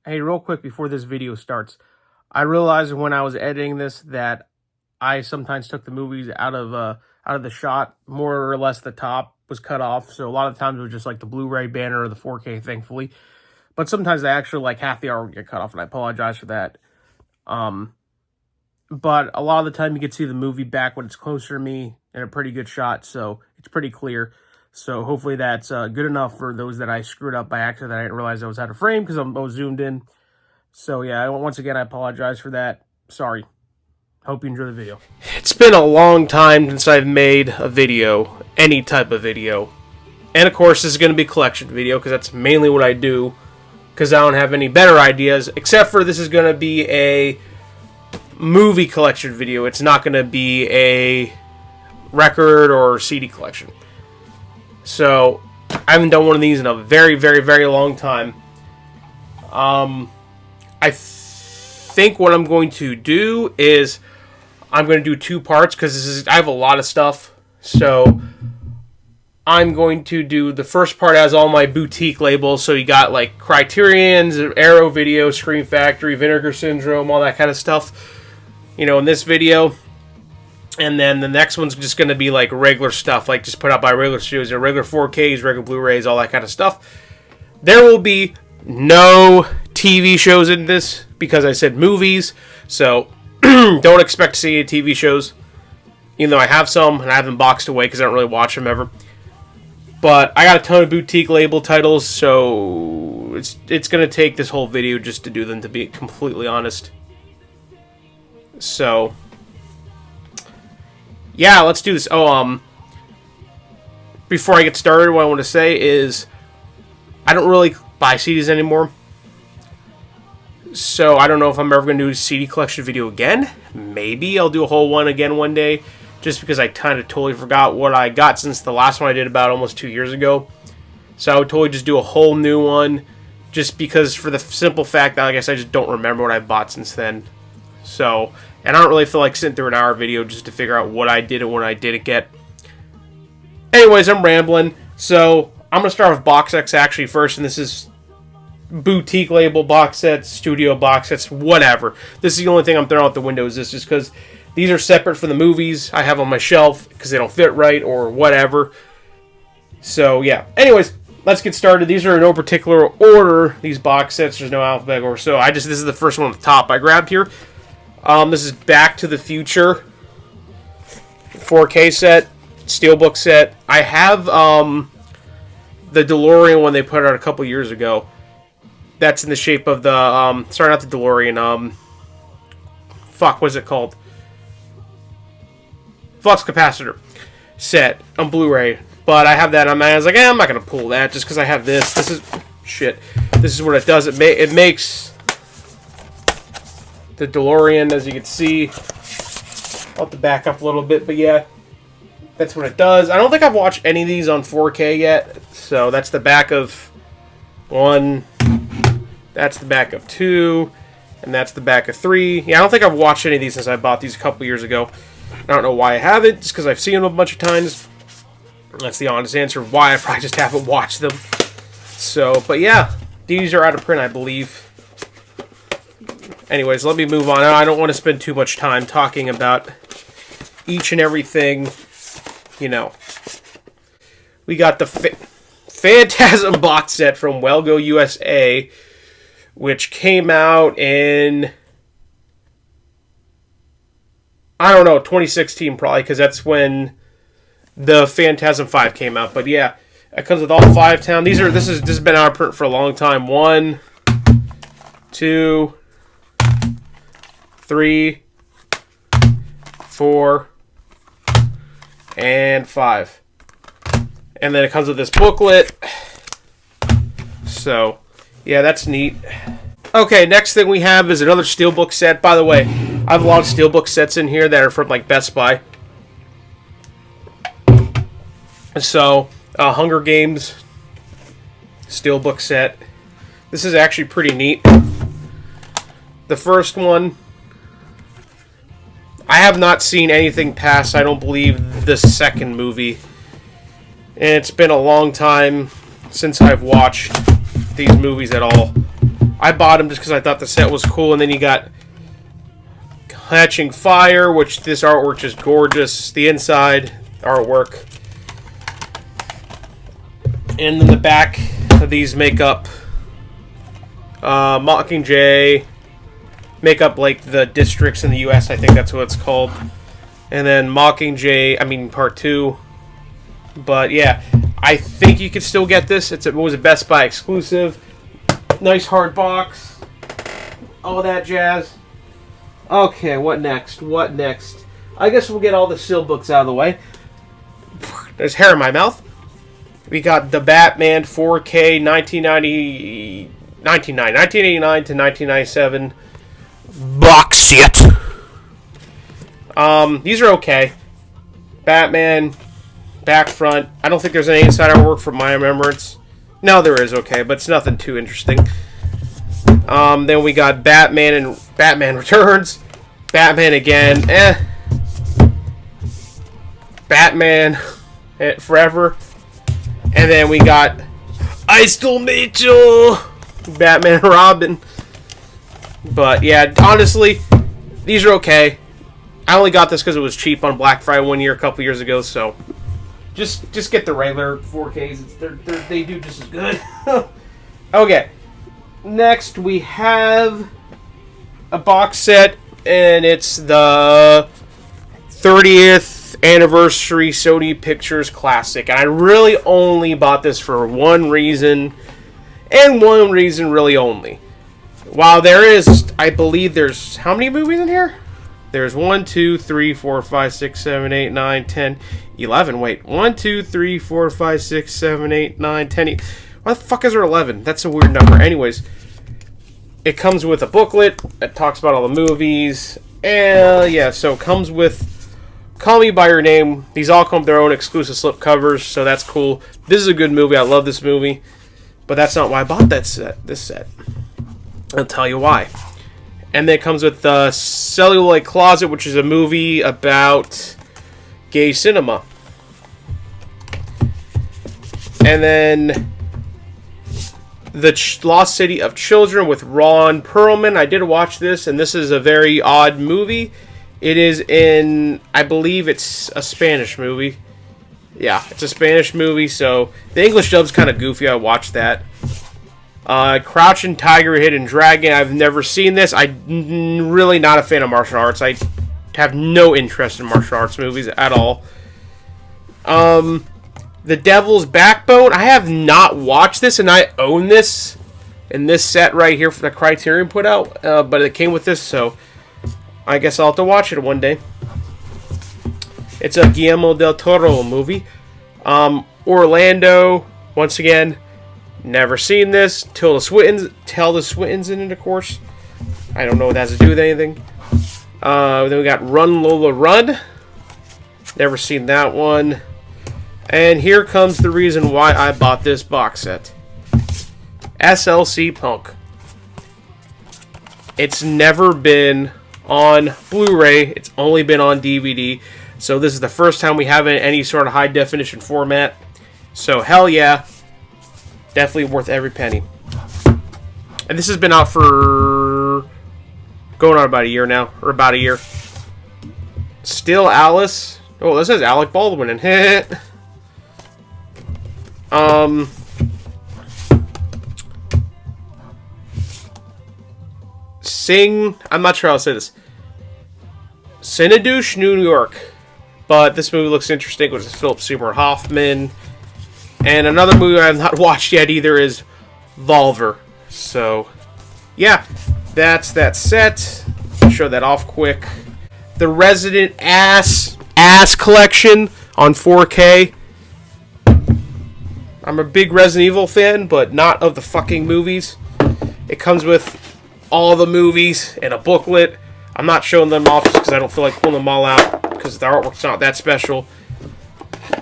Hey, real quick before this video starts, I realized when I was editing this that I sometimes took the movies out of the shot. More or less the top was cut off, so a lot of times it was just like the Blu-ray banner or the 4K, thankfully. But sometimes I actually like half the hour would get cut off, and I apologize for that. But a lot of the time you can see the movie back when it's closer to me in a pretty good shot, so it's pretty clear. So hopefully that's good enough for those that I screwed up by accident. I didn't realize I was out of frame because I was zoomed in. So yeah, once again, I apologize for that. Sorry. Hope you enjoy the video. It's been a long time since I've made a video, any type of video. And of course, this is going to be a collection video because that's mainly what I do. Because I don't have any better ideas, except for this is going to be a movie collection video. It's not going to be a record or CD collection. So, I haven't done one of these in a very, very, very long time. I think what I'm going to do is I'm going to do two parts because I have a lot of stuff. So, I'm going to do the first part as all my boutique labels. So, you got like Criterion's, Arrow Video, Scream Factory, Vinegar Syndrome, all that kind of stuff. You know, in this video. And then the next one's just going to be like regular stuff, like just put out by regular studios, regular 4Ks, regular Blu-rays, all that kind of stuff. There will be no TV shows in this because I said movies, so don't expect to see any TV shows. Even though I have some and I have them boxed away because I don't really watch them ever. But I got a ton of boutique label titles, so it's going to take this whole video just to do them, to be completely honest. So yeah, let's do this. Before I get started, what I want to say is I don't really buy CDs anymore. So I don't know if I'm ever going to do a CD collection video again. Maybe I'll do a whole one again one day, just because I kind of totally forgot what I got since the last one I did about almost 2 years ago. So I would totally just do a whole new one, just because for the simple fact that I guess I just don't remember what I bought since then. So, and I don't really feel like sitting through an hour video just to figure out what I did and what I didn't get. Anyways, I'm rambling. So, I'm going to start with Boxsets actually first, and this is boutique label box sets, studio box sets, whatever. This is the only thing I'm throwing out the window, is this, just because these are separate from the movies I have on my shelf because they don't fit right or whatever. So, yeah. Anyways, let's get started. These are in no particular order, these box sets. There's no alphabet or so. This is the first one at the top I grabbed here. This is Back to the Future 4K set, Steelbook set. I have the DeLorean one they put out a couple years ago. That's in the shape of the, sorry, not the DeLorean, what is it called? Flux capacitor set on Blu-ray. But I have that on my, I was like, I'm not going to pull that just because I have this. This is, shit, this is what it does. It makes the DeLorean, as you can see. I'll have to back up a little bit, but yeah, that's what it does. I don't think I've watched any of these on 4K yet, so that's the back of one, that's the back of two, and that's the back of three. Yeah, I don't think I've watched any of these since I bought these a couple years ago. I don't know why I haven't, just because I've seen them a bunch of times. That's the honest answer of why I probably just haven't watched them. So, but yeah, these are out of print, I believe. Anyways, let me move on. I don't want to spend too much time talking about each and everything. You know, we got the Phantasm box set from Wellgo USA, which came out in, I don't know, 2016 probably, because that's when the Phantasm 5 came out. But yeah, it comes with all 5 town. This has been out of print for a long time. 1, 2, 3, 4, and 5. And then it comes with this booklet. So, yeah, that's neat. Okay, next thing we have is another Steelbook set. By the way, I have a lot of Steelbook sets in here that are from, like, Best Buy. So, Hunger Games Steelbook set. This is actually pretty neat. The first one, I have not seen anything past, I don't believe, the second movie. And it's been a long time since I've watched these movies at all. I bought them just because I thought the set was cool. And then you got Catching Fire, which this artwork is gorgeous. The inside artwork. And then the back of these make up Mockingjay. Make up like the districts in the U.S. I think that's what it's called. And then Mockingjay, I mean Part 2. But yeah, I think you could still get this. It was a Best Buy exclusive. Nice hard box. All that jazz. Okay, what next? What next? I guess we'll get all the sealed books out of the way. There's hair in my mouth. We got the Batman 4K 1989 to 1997 box set. These are okay. Batman, back, front. I don't think there's any inside artwork from my remembrance. No, there is, okay, but it's nothing too interesting. Then we got Batman and Batman Returns. Batman again, Batman Forever. And then we got I Still Mitchell, Batman and Robin. But yeah, honestly, these are okay. I only got this because it was cheap on Black Friday one year, a couple years ago. So just get the regular 4Ks. They do just as good. Okay, next we have a box set, and it's the 30th anniversary Sony Pictures Classic. And I really only bought this for one reason, and one reason really only. While there is, I believe there's, how many movies in here? There's 1, 2, 3, 4, 5, 6, 7, 8, 9, 10, 11. Wait, 1, 2, 3, 4, 5, 6, 7, 8, 9, 10. Why the fuck is there 11? That's a weird number. Anyways, it comes with a booklet. It talks about all the movies. And yeah, so it comes with Call Me By Your Name. These all come with their own exclusive slip covers, so that's cool. This is a good movie. I love this movie. But that's not why I bought that set. This set. I'll tell you why. And then it comes with the Celluloid Closet, which is a movie about gay cinema. And then The Lost City of Children with Ron Perlman. I did watch this, and this is a very odd movie. It is in, I believe it's a Spanish movie. Yeah, it's a Spanish movie, so the English dub's kind of goofy. I watched that. Crouching Tiger, Hidden Dragon. I've never seen this. I'm really not a fan of martial arts. I have no interest in martial arts movies at all. The Devil's Backbone. I have not watched this, and I own this in this set right here for the Criterion put out. But it came with this, so I guess I'll have to watch it one day. It's a Guillermo del Toro movie. Orlando, once again, never seen this. Tilda Swinton's in it, of course. I don't know what that has to do with anything. Then we got Run Lola Run. Never seen that one. And here comes the reason why I bought this box set. SLC Punk. It's never been on Blu-ray. It's only been on DVD. So this is the first time we have it in any sort of high definition format. So hell yeah. Definitely worth every penny. And this has been out for going on about a year now. Or about a year. Still Alice. Oh, this says Alec Baldwin in it. I'm not sure how to say this. Synecdoche, New York. But this movie looks interesting, which is Philip Seymour Hoffman. And another movie I have not watched yet either is Volver. So, yeah, that's that set. Show that off quick. The Resident Ass Collection on 4K. I'm a big Resident Evil fan, but not of the fucking movies. It comes with all the movies in a booklet. I'm not showing them off just because I don't feel like pulling them all out because the artwork's not that special.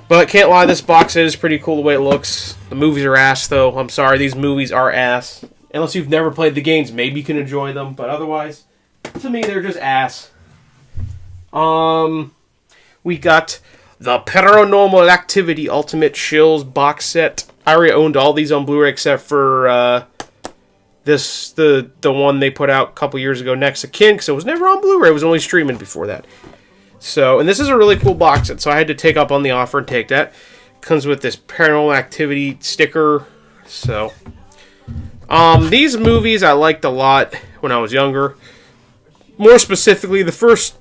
But can't lie, this box set is pretty cool the way it looks. The movies are ass, though. I'm sorry, these movies are ass. Unless you've never played the games, maybe you can enjoy them. But otherwise, to me, they're just ass. We got the Paranormal Activity Ultimate Chills box set. I already owned all these on Blu-ray except for the one they put out a couple years ago, Next of Kin, because it was never on Blu-ray. It was only streaming before that. So, and this is a really cool box set, so I had to take up on the offer and take that. Comes with this Paranormal Activity sticker. So, these movies I liked a lot when I was younger. More specifically, the first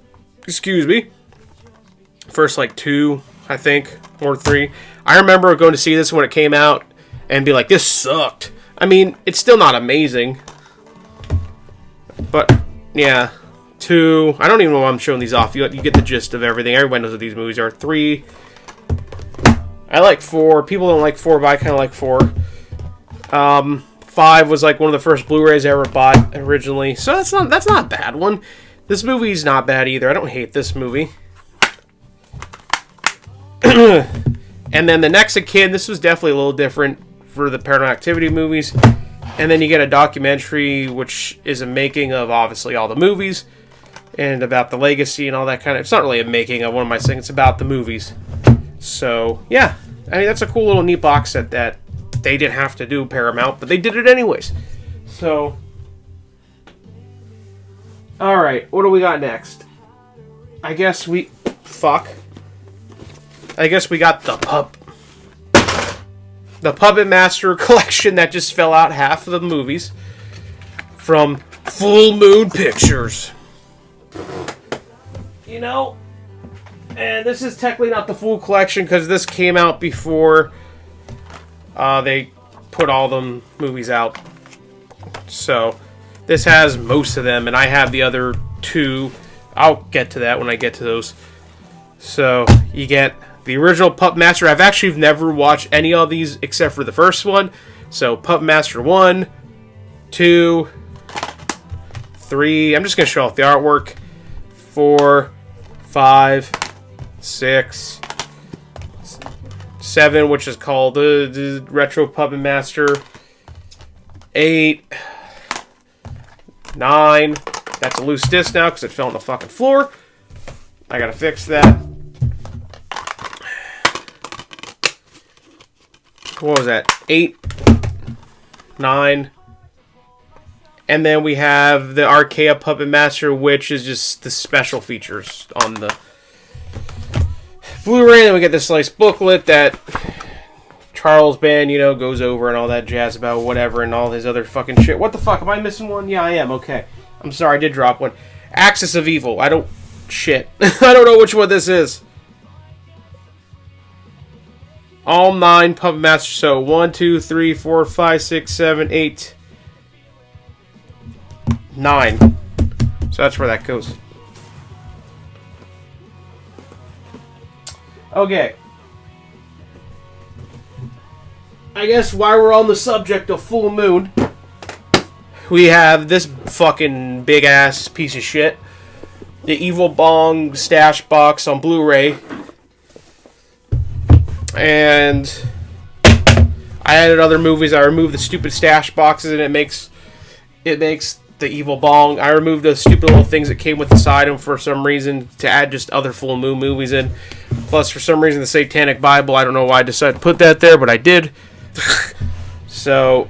like 2, I think, or 3. I remember going to see this when it came out and be like, this sucked. I mean, it's still not amazing. But, yeah. 2, I don't even know why I'm showing these off. You get the gist of everything. Everybody knows what these movies are. 3, I like 4. People don't like 4, but I kind of like 4. 5 was like one of the first Blu-rays I ever bought originally. So that's not a bad one. This movie's not bad either. I don't hate this movie. And then the Next of Kin, this was definitely a little different for the Paranormal Activity movies. And then you get a documentary, which is a making of, obviously, all the movies. And about the legacy and all that kind of... It's not really a making of, what am I saying? It's about the movies. So, yeah. I mean, that's a cool little neat box set that they didn't have to do, Paramount, but they did it anyways. So... Alright, what do we got next? I guess we got the Puppet Master collection that just fell out half of the movies from Full Moon Pictures. You know, and this is technically not the full collection because this came out before they put all the movies out. So this has most of them, and I have the other 2. I'll get to that when I get to those. So you get the original Puppet Master. I've actually never watched any of these except for the first one. So Puppet Master 1, 2, 3. I'm just going to show off the artwork. 4, 5, 6, 7, which is called the Retro Puppet Master. 8, 9. That's a loose disc now because it fell on the fucking floor. I gotta fix that. What was that? 8, 9. And then we have the Archaea Puppet Master, which is just the special features on the Blu-ray. And then we get this nice booklet that Charles Band, you know, goes over and all that jazz about whatever and all his other fucking shit. What the fuck? Am I missing one? Yeah, I am. Okay. I'm sorry, I did drop one. Axis of Evil. Shit. I don't know which one this is. All 9 Puppet Masters. So 1, 2, 3, 4, 5, 6, 7, 8, 9. So that's where that goes. Okay. I guess while we're on the subject of Full Moon, we have this fucking big ass piece of shit. The Evil Bong stash box on Blu-ray. And I added other movies. I removed the stupid stash boxes and it makes the Evil Bong. I removed the stupid little things that came with the side and for some reason to add just other Full Moon movies in. Plus for some reason the Satanic Bible. I don't know why I decided to put that there, but I did. So,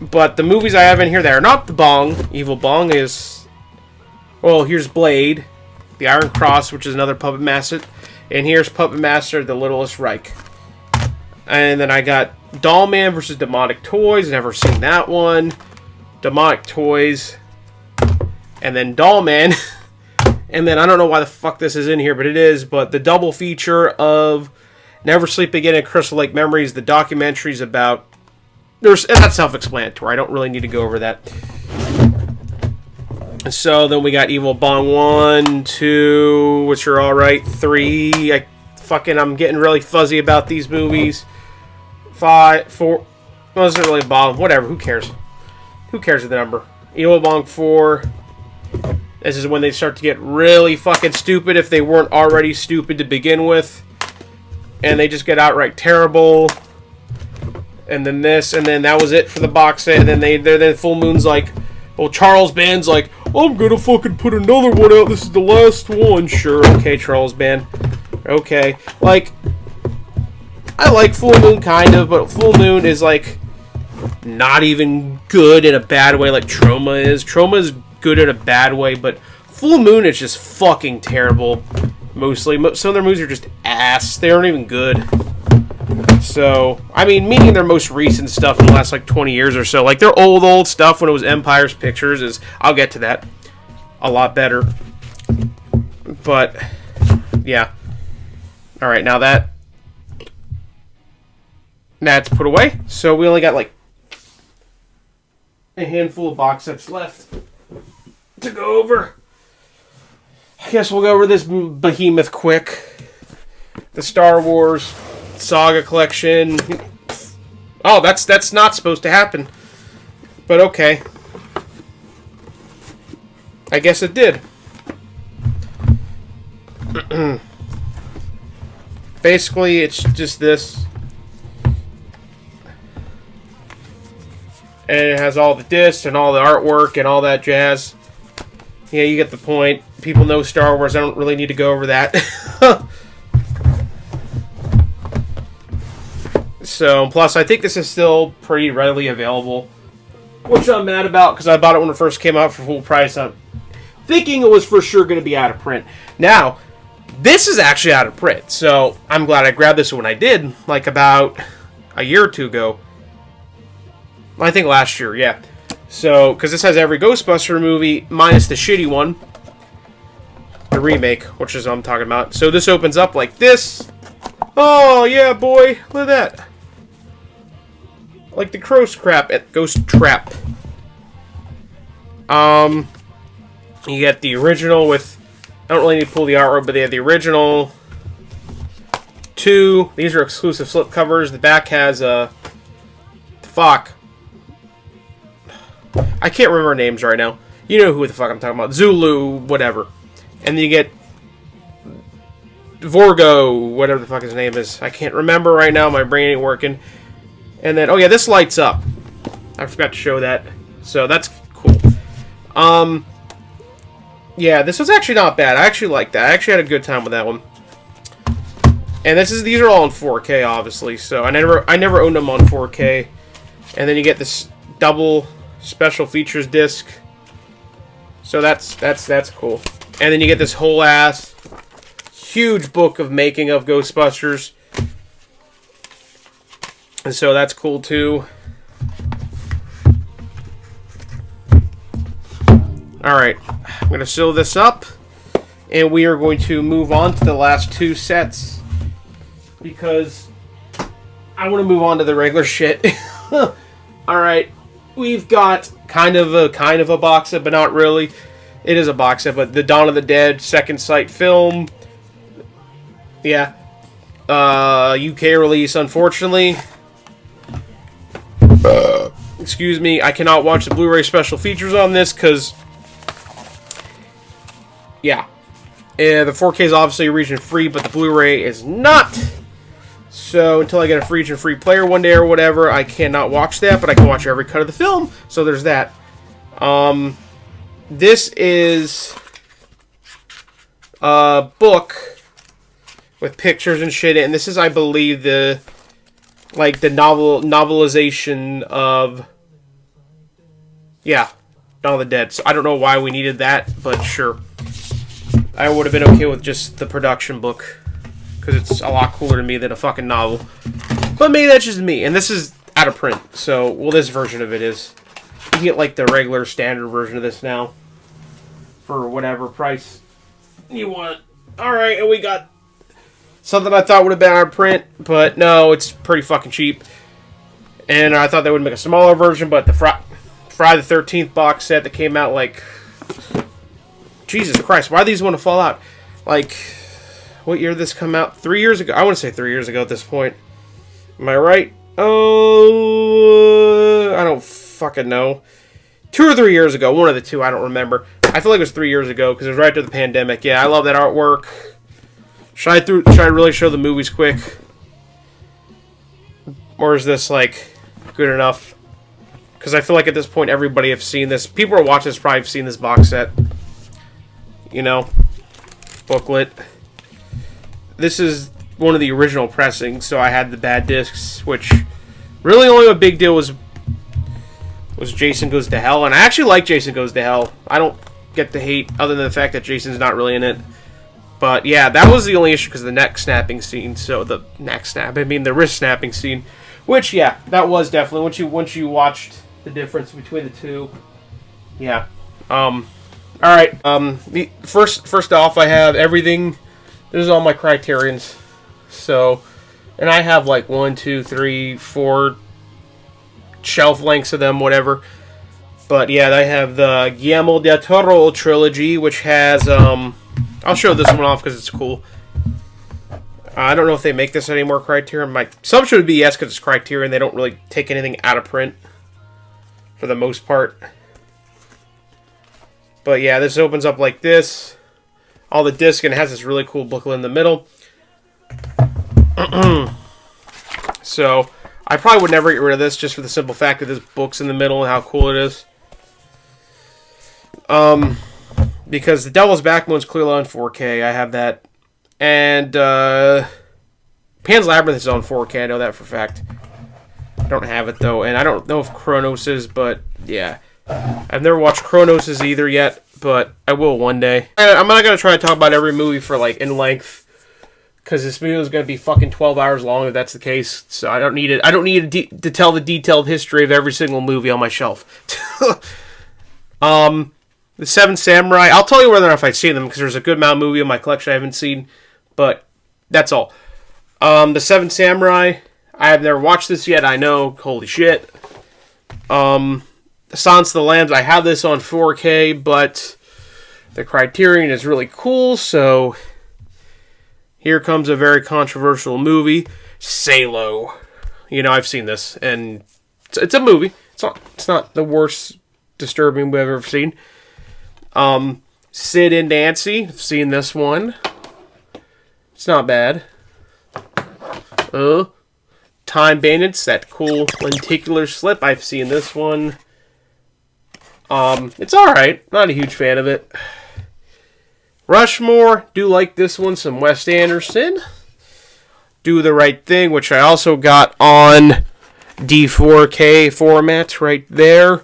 but the movies I have in here that are not the Bong, Evil Bong is, well, here's Blade, the Iron Cross, which is another Puppet Master, and here's Puppet Master, the Littlest Reich. And then I got Doll Man versus Demonic Toys, never seen that one. Demonic Toys, and then Doll Man, and then I don't know why the fuck this is in here, but it is, but the double feature of Never Sleep Again and Crystal Lake Memories, the documentaries about... That's self-explanatory. I don't really need to go over that. So then we got Evil Bong 1, 2, which are alright. 3, I'm getting really fuzzy about these movies. 5, 4, well, this isn't really a bomb. Whatever, who cares? Who cares with the number? Evil Bong 4. This is when they start to get really fucking stupid if they weren't already stupid to begin with. And they just get outright terrible. And then this, and then that was it for the box set. And then Full Moon's like, well, Charles Band's like, I'm gonna fucking put another one out. This is the last one. Sure, okay, Charles Band. Okay. Like, I like Full Moon kind of, but Full Moon is like not even good in a bad way like Trauma is. Trauma is good in a bad way, but Full Moon is just fucking terrible. Mostly. Some of their movies are just ass. They aren't even good. So, I mean, meaning their most recent stuff in the last, like, 20 years or so. Like, their old stuff when it was Empire's Pictures is... I'll get to that. A lot better. But, yeah. Alright, now that's put away. So, we only got, like, a handful of box sets left to go over. I guess we'll go over this behemoth quick. The Star Wars Saga Collection. Oh, that's not supposed to happen. But okay. I guess it did. Basically, it's just this. And it has all the discs and all the artwork and all that jazz. Yeah, you get the point. People know Star Wars. I don't really need to go over that. So, plus, I think this is still pretty readily available. Which I'm mad about, because I bought it when it first came out for full price. I'm thinking it was for sure going to be out of print. Now, this is actually out of print. So, I'm glad I grabbed this when I did. Like, about a year or two ago. I think last year, yeah. So, because this has every Ghostbuster movie, minus the shitty one. The remake, which is what I'm talking about. So, this opens up like this. Oh, yeah, boy. Look at that. Like the Ghost Trap. You get the original with... I don't really need to pull the artwork, but they have the original 2. These are exclusive slipcovers. The back has a... Fuck. I can't remember names right now. You know who the fuck I'm talking about. Zulu, whatever. And then you get Vorgo, whatever the fuck his name is. I can't remember right now. My brain ain't working. And then, oh yeah, this lights up. I forgot to show that. So that's cool. Yeah, this was actually not bad. I actually liked that. I actually had a good time with that one. And these are all in 4K, obviously. So I never owned them on 4K. And then you get this double special features disc. So that's cool. And then you get this whole ass huge book of making of Ghostbusters. And so that's cool too. Alright, I'm going to seal this up. And we are going to move on to the last 2 sets. Because I want to move on to the regular shit. Alright, we've got kind of a box set, but not really. It is a box set, but the Dawn of the Dead Second Sight film. Yeah. UK release, unfortunately. Excuse me, I cannot watch the Blu-ray special features on this, because... Yeah. The 4K is obviously region-free, but the Blu-ray is not. So, until I get a region-free player one day or whatever, I cannot watch that, but I can watch every cut of the film. So, there's that. This is a book with pictures and shit, and this is, I believe, the novelization of... Yeah, Dawn of the Dead. So, I don't know why we needed that, but sure. I would have been okay with just the production book, because it's a lot cooler to me than a fucking novel. But maybe that's just me, and this is out of print, so, well, this version of it is. You can get, like, the regular standard version of this now, for whatever price you want. Alright, and we got something I thought would have been out of print, but no, it's pretty fucking cheap. And I thought they would make a smaller version, but the Friday the 13th box set that came out, like... Jesus Christ, why do these want to fall out? Like, what year did this come out? 3 years ago? I want to say 3 years ago at this point. Am I right? Oh, I don't fucking know. 2 or 3 years ago. One of the two, I don't remember. I feel like it was 3 years ago, because it was right after the pandemic. Yeah, I love that artwork. Should I really show the movies quick? Or is this, like, good enough? Because I feel like at this point, everybody have seen this. People who are watching this probably have seen this box set. You know, booklet. This is one of the original pressings, so I had the bad discs, which really only a big deal was was Jason Goes to Hell, and I actually like Jason Goes to Hell. I don't get the hate other than the fact that Jason's not really in it. But yeah, that was the only issue because of the neck snapping scene. So the wrist snapping scene, which yeah, that was definitely once you watched the difference between the two. Yeah. All right. First off, I have everything. This is all my Criterions. So, and I have like 1, 2, 3, 4 shelf lengths of them, whatever. But yeah, I have the Guillermo del Toro trilogy, which has I'll show this one off because it's cool. I don't know if they make this anymore, Criterion. My assumption would be yes, because it's Criterion. They don't really take anything out of print for the most part. But yeah, this opens up like this. All the disc, and it has this really cool booklet in the middle. So, I probably would never get rid of this just for the simple fact that this book's in the middle and how cool it is. Because The Devil's Backbone's clearly on 4K. I have that. And Pan's Labyrinth is on 4K. I know that for a fact. I don't have it, though. And I don't know if Chronos is, but yeah. I've never watched Chronos either yet, but I will one day. I'm not going to try to talk about every movie for, like, in length. Because this video is going to be fucking 12 hours long if that's the case. So I don't need it. I don't need to tell the detailed history of every single movie on my shelf. The Seven Samurai. I'll tell you whether or not I've seen them because there's a good amount of movie in my collection I haven't seen. But that's all. The Seven Samurai. I have never watched this yet. I know. Holy shit. The Silence of the Lambs. I have this on 4K, but the Criterion is really cool. So here comes a very controversial movie. Salo. You know, I've seen this, and it's a movie. It's not the worst disturbing movie I've ever seen. Sid and Nancy. I've seen this one. It's not bad. Time Bandits. That cool lenticular slip. I've seen this one. It's alright. Not a huge fan of it. Rushmore. Do like this one. Some Wes Anderson. Do the Right Thing, which I also got on D4K format right there.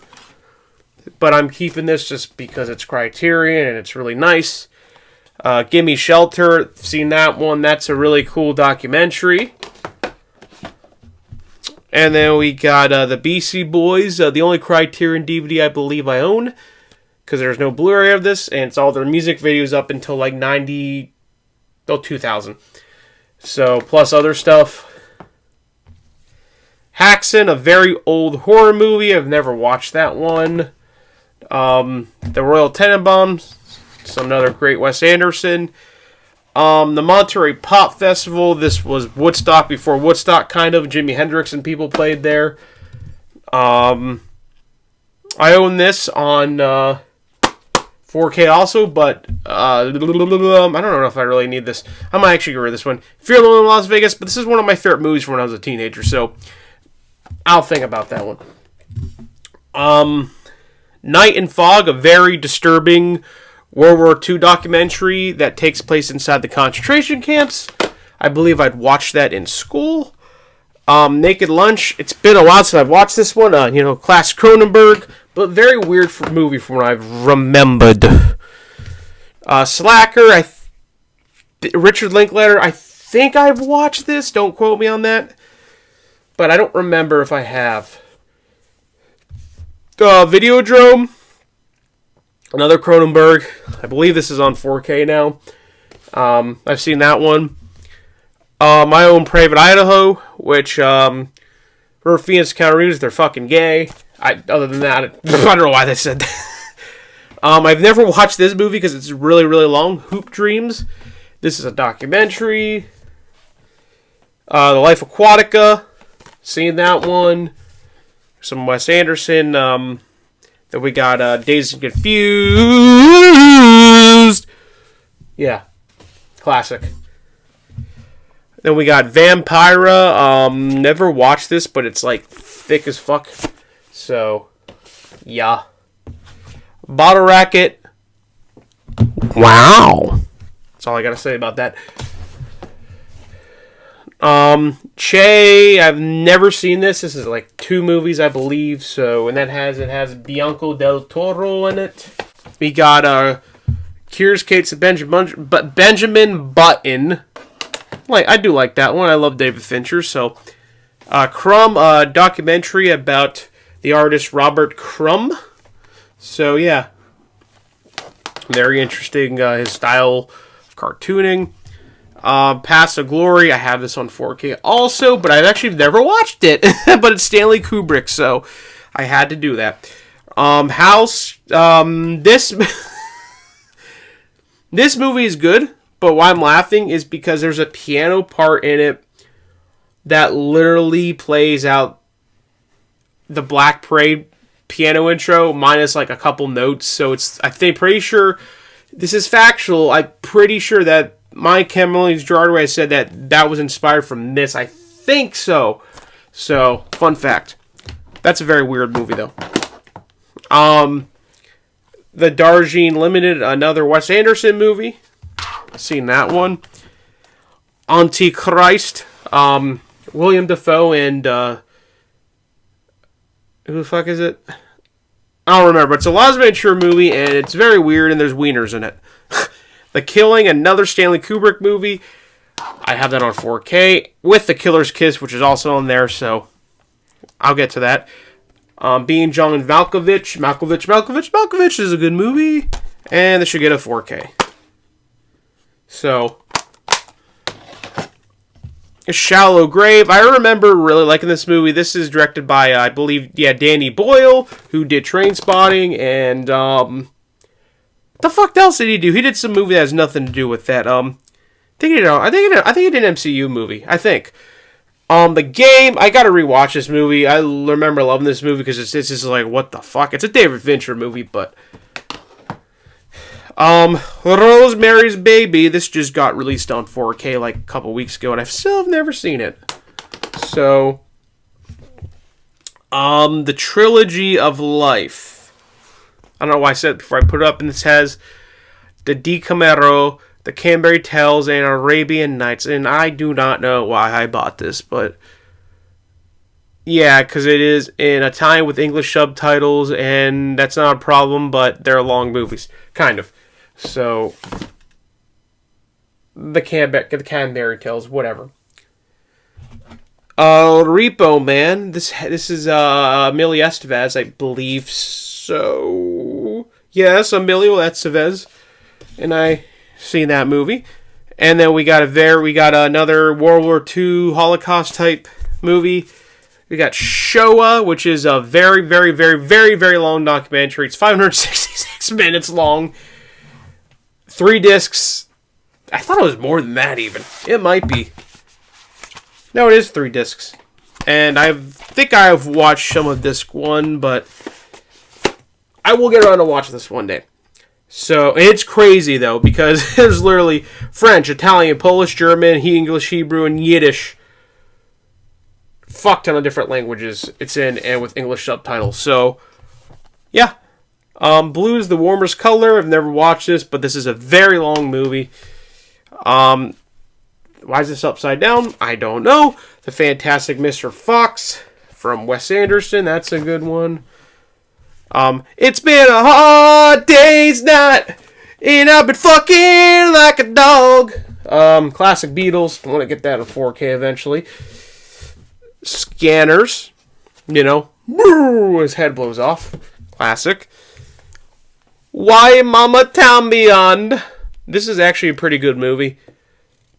But I'm keeping this just because it's Criterion and it's really nice. Gimme Shelter. Seen that one. That's a really cool documentary. And then we got the BC Boys. The only Criterion DVD I believe I own. Because there's no Blu-ray of this. And it's all their music videos up until like 2000. So, plus other stuff. Haxan, a very old horror movie. I've never watched that one. The Royal Tenenbaums, some another great Wes Anderson. The Monterey Pop Festival. This was Woodstock before Woodstock, kind of. Jimi Hendrix and people played there. I own this on 4K also, but I don't know if I really need this. I might actually get rid of this one. Fear the Lone in Las Vegas, but this is one of my favorite movies from when I was a teenager, so I'll think about that one. Night and Fog, a very disturbing World War II documentary that takes place inside the concentration camps. I believe I'd watched that in school. Naked Lunch, it's been a while since I've watched this one. Classic Cronenberg, but very weird movie from what I've remembered. Slacker, Richard Linklater, I think I've watched this. Don't quote me on that. But I don't remember if I have. Videodrome, another Cronenberg. I believe this is on 4K now. I've seen that one. My Own Private Idaho, which for Phoenix County, they're fucking gay. Other than that, I don't know why they said that. I've never watched this movie because it's really, really long. Hoop Dreams. This is a documentary. The Life Aquatica. Seen that one. Some Wes Anderson. Then we got Dazed and Confused. Yeah. Classic. Then we got Vampira. Never watched this, but it's like thick as fuck. So, yeah. Bottle Racket. Wow. That's all I gotta say about that. Che, I've never seen this. This is like 2 movies, I believe. So, and it has Bianco del Toro in it. We got Curious Case of Benjamin Button. Like, I do like that one. I love David Fincher. So, Crumb, documentary about the artist Robert Crumb. So, yeah. Very interesting, his style of cartooning. Paths of Glory, I have this on 4K also, but I've actually never watched it. But it's Stanley Kubrick, so I had to do that. House, this this movie is good, but why I'm laughing is because there's a piano part in it that literally plays out the Black Parade piano intro minus like a couple notes. So it's, I think, pretty sure this is factual. I'm pretty sure that My Chemical Broadway said that was inspired from this. I think so. So, fun fact. That's a very weird movie, though. The Darjeeling Limited, another Wes Anderson movie. I've seen that one. Antichrist. William Dafoe and who the fuck is it? I don't remember. It's a Las Ventura movie, and it's very weird, and there's wieners in it. The Killing, another Stanley Kubrick movie. I have that on 4K with The Killer's Kiss, which is also on there, so I'll get to that. Being John Malkovich is a good movie, and this should get a 4K. So, A Shallow Grave. I remember really liking this movie. This is directed by, I believe, Danny Boyle, who did Trainspotting, and the fuck else did he do? He did some movie that has nothing to do with that. I think he did an MCU movie. I think. The Game. I gotta rewatch this movie. I remember loving this movie because it's just like, what the fuck? It's a David Fincher movie, but Rosemary's Baby. This just got released on 4K like a couple weeks ago, and I still have never seen it. So, the Trilogy of Life. I don't know why I said it before I put it up, and this has the Decameron, the Canterbury Tales, and Arabian Nights, and I do not know why I bought this, but yeah, because it is in Italian with English subtitles, and that's not a problem, but they're long movies, kind of. So, the Canterbury Tales, whatever. Repo Man, this is Emilio Estevez, I believe so. Yes, Emilio Estevez, and I seen that movie. And then we got another World War II Holocaust type movie. We got Shoah, which is a very, very, very, very, very long documentary. It's 566 minutes long. 3 discs. I thought it was more than that even. It might be. No, it is 3 discs. And I think I've watched some of disc 1, but I will get around to watch this one day. So, it's crazy, though, because there's literally French, Italian, Polish, German, English, Hebrew, and Yiddish. Fuck ton of different languages it's in, and with English subtitles. So, yeah. Blue is the warmest color. I've never watched this, but this is a very long movie. Why is this upside down? I don't know. The Fantastic Mr. Fox from Wes Anderson. That's a good one. It's been a hard day's night, and I've been fucking like a dog. Classic Beatles. I want to get that in 4K eventually. Scanners. You know, his head blows off. Classic. Why Mama Town Beyond. This is actually a pretty good movie.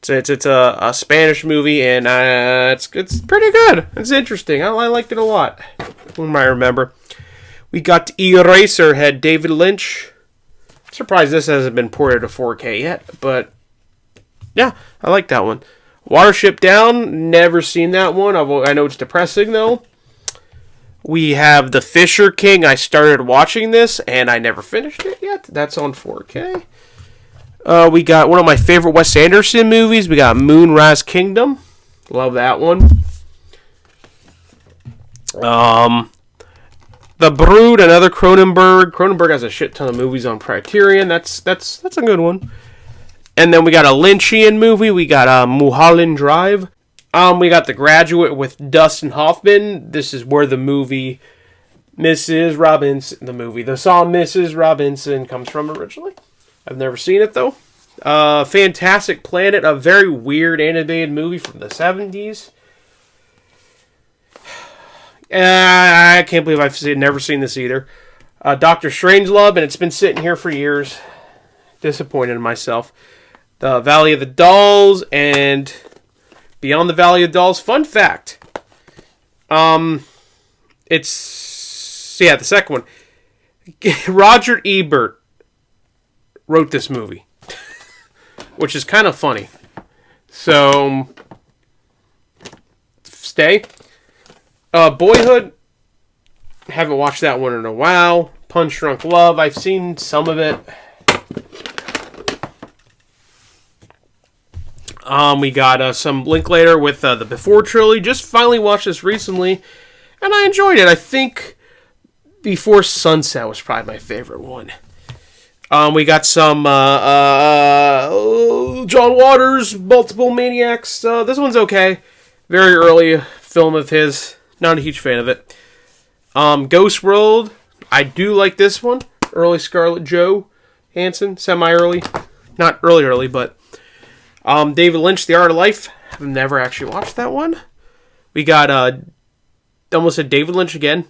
It's a Spanish movie, and it's pretty good. It's interesting. I liked it a lot. Who might remember? We got Eraserhead, David Lynch. Surprised this hasn't been ported to 4K yet, but yeah, I like that one. Watership Down, never seen that one. I know it's depressing though. We have The Fisher King. I started watching this, and I never finished it yet. That's on 4K. We got one of my favorite Wes Anderson movies. We got Moonrise Kingdom. Love that one. The Brood, another Cronenberg. Cronenberg has a shit ton of movies on Criterion. That's a good one. And then we got a Lynchian movie. We got Mulholland Drive. We got The Graduate with Dustin Hoffman. This is where the movie Mrs. Robinson, the song Mrs. Robinson comes from originally. I've never seen it, though. Fantastic Planet, a very weird animated movie from the 70s. I can't believe I've never seen this either. Dr. Strangelove, and it's been sitting here for years. Disappointed in myself. The Valley of the Dolls, and Beyond the Valley of Dolls. Fun fact. It's, the second one. Roger Ebert wrote this movie, which is kind of funny. So, stay. Boyhood, haven't watched that one in a while. Punch Drunk Love, I've seen some of it. We got some Linklater with the Before trilogy. Just finally watched this recently, and I enjoyed it. I think Before Sunset was probably my favorite one. We got some John Waters, Multiple Maniacs. This one's okay. Very early film of his. Not a huge fan of it. Ghost World. I do like this one. Early Scarlett Johansson. Semi-early. Not early, but... David Lynch, The Art of Life. I've never actually watched that one. We got, almost said David Lynch again.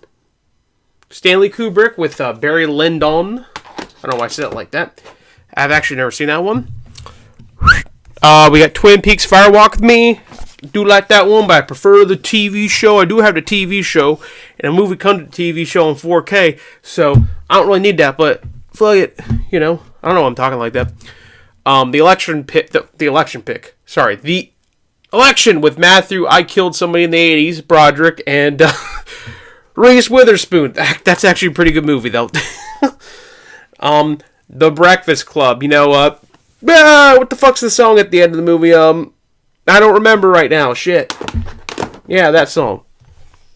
Stanley Kubrick with Barry Lyndon. I don't know why I said it like that. I've actually never seen that one. We got Twin Peaks Fire Walk With Me. Do like that one, but I prefer the TV show. I do have the TV show, and a movie comes to the TV show in 4K, so I don't really need that, but fuck it, I don't know why I'm talking like that. The election with Matthew, I Killed Somebody in the 80s, Broderick, and Reese Witherspoon. That's actually a pretty good movie, though. The Breakfast Club, what the fuck's the song at the end of the movie? I don't remember right now. Shit. Yeah, that song.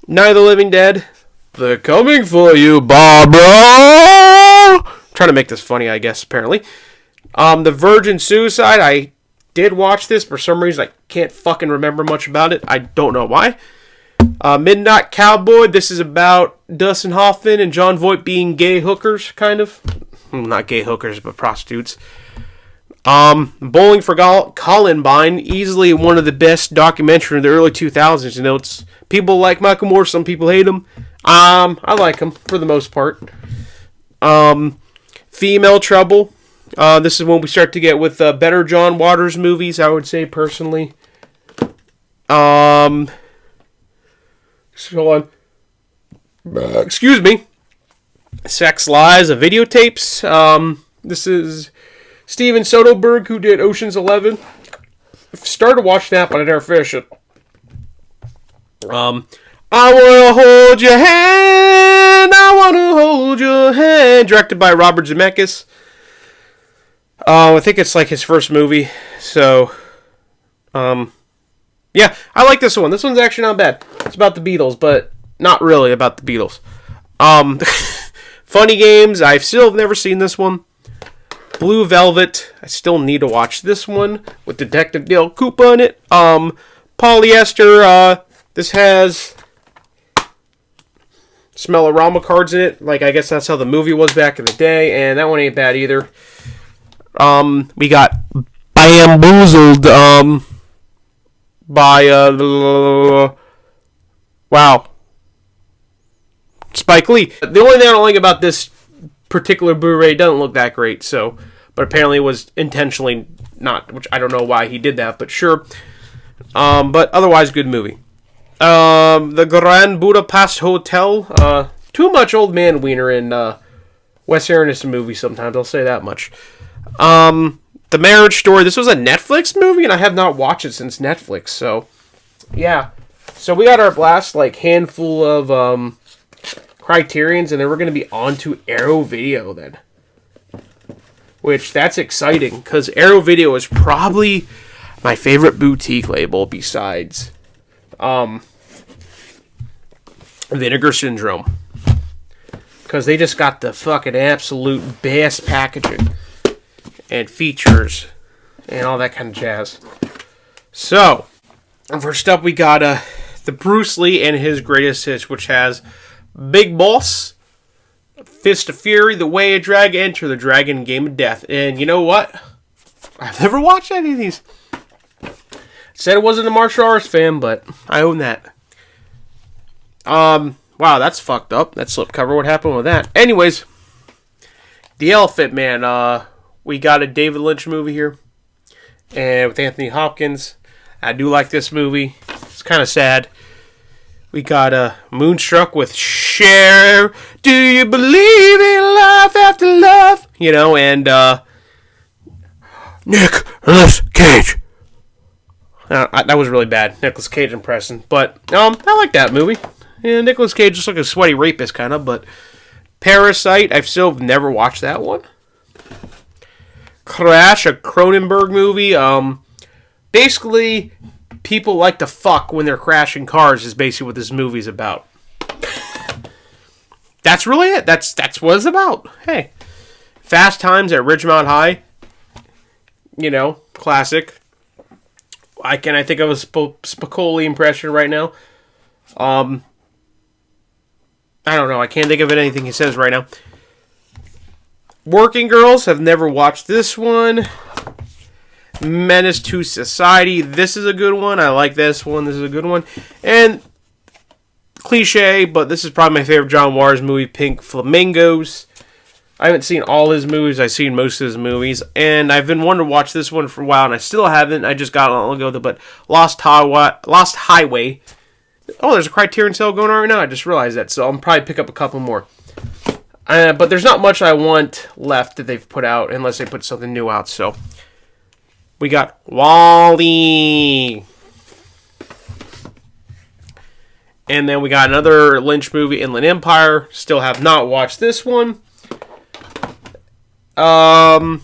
Night of the Living Dead. They're coming for you, Barbara. Trying to make this funny, I guess, apparently. The Virgin Suicide. I did watch this. For some reason, I can't fucking remember much about it. I don't know why. Midnight Cowboy. This is about Dustin Hoffman and John Voight being gay hookers, kind of. Not gay hookers, but prostitutes. Bowling for Columbine, easily one of the best documentaries in the early 2000s. It's people like Michael Moore, some people hate him. I like him for the most part. Female Trouble. This is when we start to get with better John Waters movies, I would say personally. Excuse me. Sex Lies of Videotapes. This is Steven Soderbergh, who did Ocean's 11. Started watching that, but I never finished it. I wanna hold your hand. I wanna hold your hand. Directed by Robert Zemeckis. I think it's like his first movie. So, yeah, I like this one. This one's actually not bad. It's about the Beatles, but not really about the Beatles. Funny Games. I still have never seen this one. Blue Velvet. I still need to watch this one with Detective Dale Cooper in it. Polyester. This has Smell-O-Rama cards in it. Like, I guess that's how the movie was back in the day, and that one ain't bad either. We got Bamboozled. By wow, Spike Lee. The only thing I don't like about this particular Blu-ray, it doesn't look that great, so, but apparently it was intentionally not, which I don't know why he did that, but sure. But otherwise, good movie. The Grand Budapest Hotel. Too much old man wiener in Wes Anderson movies sometimes, I'll say that much. The Marriage Story. This was a Netflix movie, and I have not watched it since Netflix, so, yeah. So we got our last, handful of, Criterions, and then we're going to be on to Arrow Video, then. Which, that's exciting, because Arrow Video is probably my favorite boutique label, besides, Vinegar Syndrome. Because they just got the fucking absolute best packaging. And features and all that kind of jazz. So, And first up, we got the Bruce Lee and his greatest hits, which has Big Boss, Fist of Fury, The Way of Dragon, Enter the Dragon, Game of Death. And you know what? I've never watched any of these. Said I wasn't a martial arts fan, but I own that. Wow, that's fucked up. That slipcover. What happened with that? Anyways, The Elephant Man. We got a David Lynch movie here, and with Anthony Hopkins. I do like this movie. It's kind of sad. We got Moonstruck with Cher. Do you believe in life after love? You know, and Nicolas Cage. That was really bad, Nicolas Cage impression. But I like that movie. Yeah, Nicolas Cage just like a sweaty rapist kind of. But Parasite, I've still never watched that one. Crash, a Cronenberg movie. Basically, people like to fuck when they're crashing cars. Is basically what this movie's about. That's really it. That's what it's about. Hey, Fast Times at Ridgemont High. You know, classic. I think of a Spicoli impression right now. I don't know. I can't think of anything he says right now. Working Girls. Have never watched this one. Menace to Society. This is a good one. I like this one. This is a good one. And cliche, but this is probably my favorite John Waters movie, Pink Flamingos. I haven't seen all his movies. I've seen most of his movies. And I've been wanting to watch this one for a while, and I still haven't. I just got it long ago. But Lost Highway. Oh, there's a Criterion sale going on right now. I just realized that. So I'll probably pick up a couple more. But there's not much I want left that they've put out, unless they put something new out. So we got WALL-E. And then we got another Lynch movie, Inland Empire. Still have not watched this one. And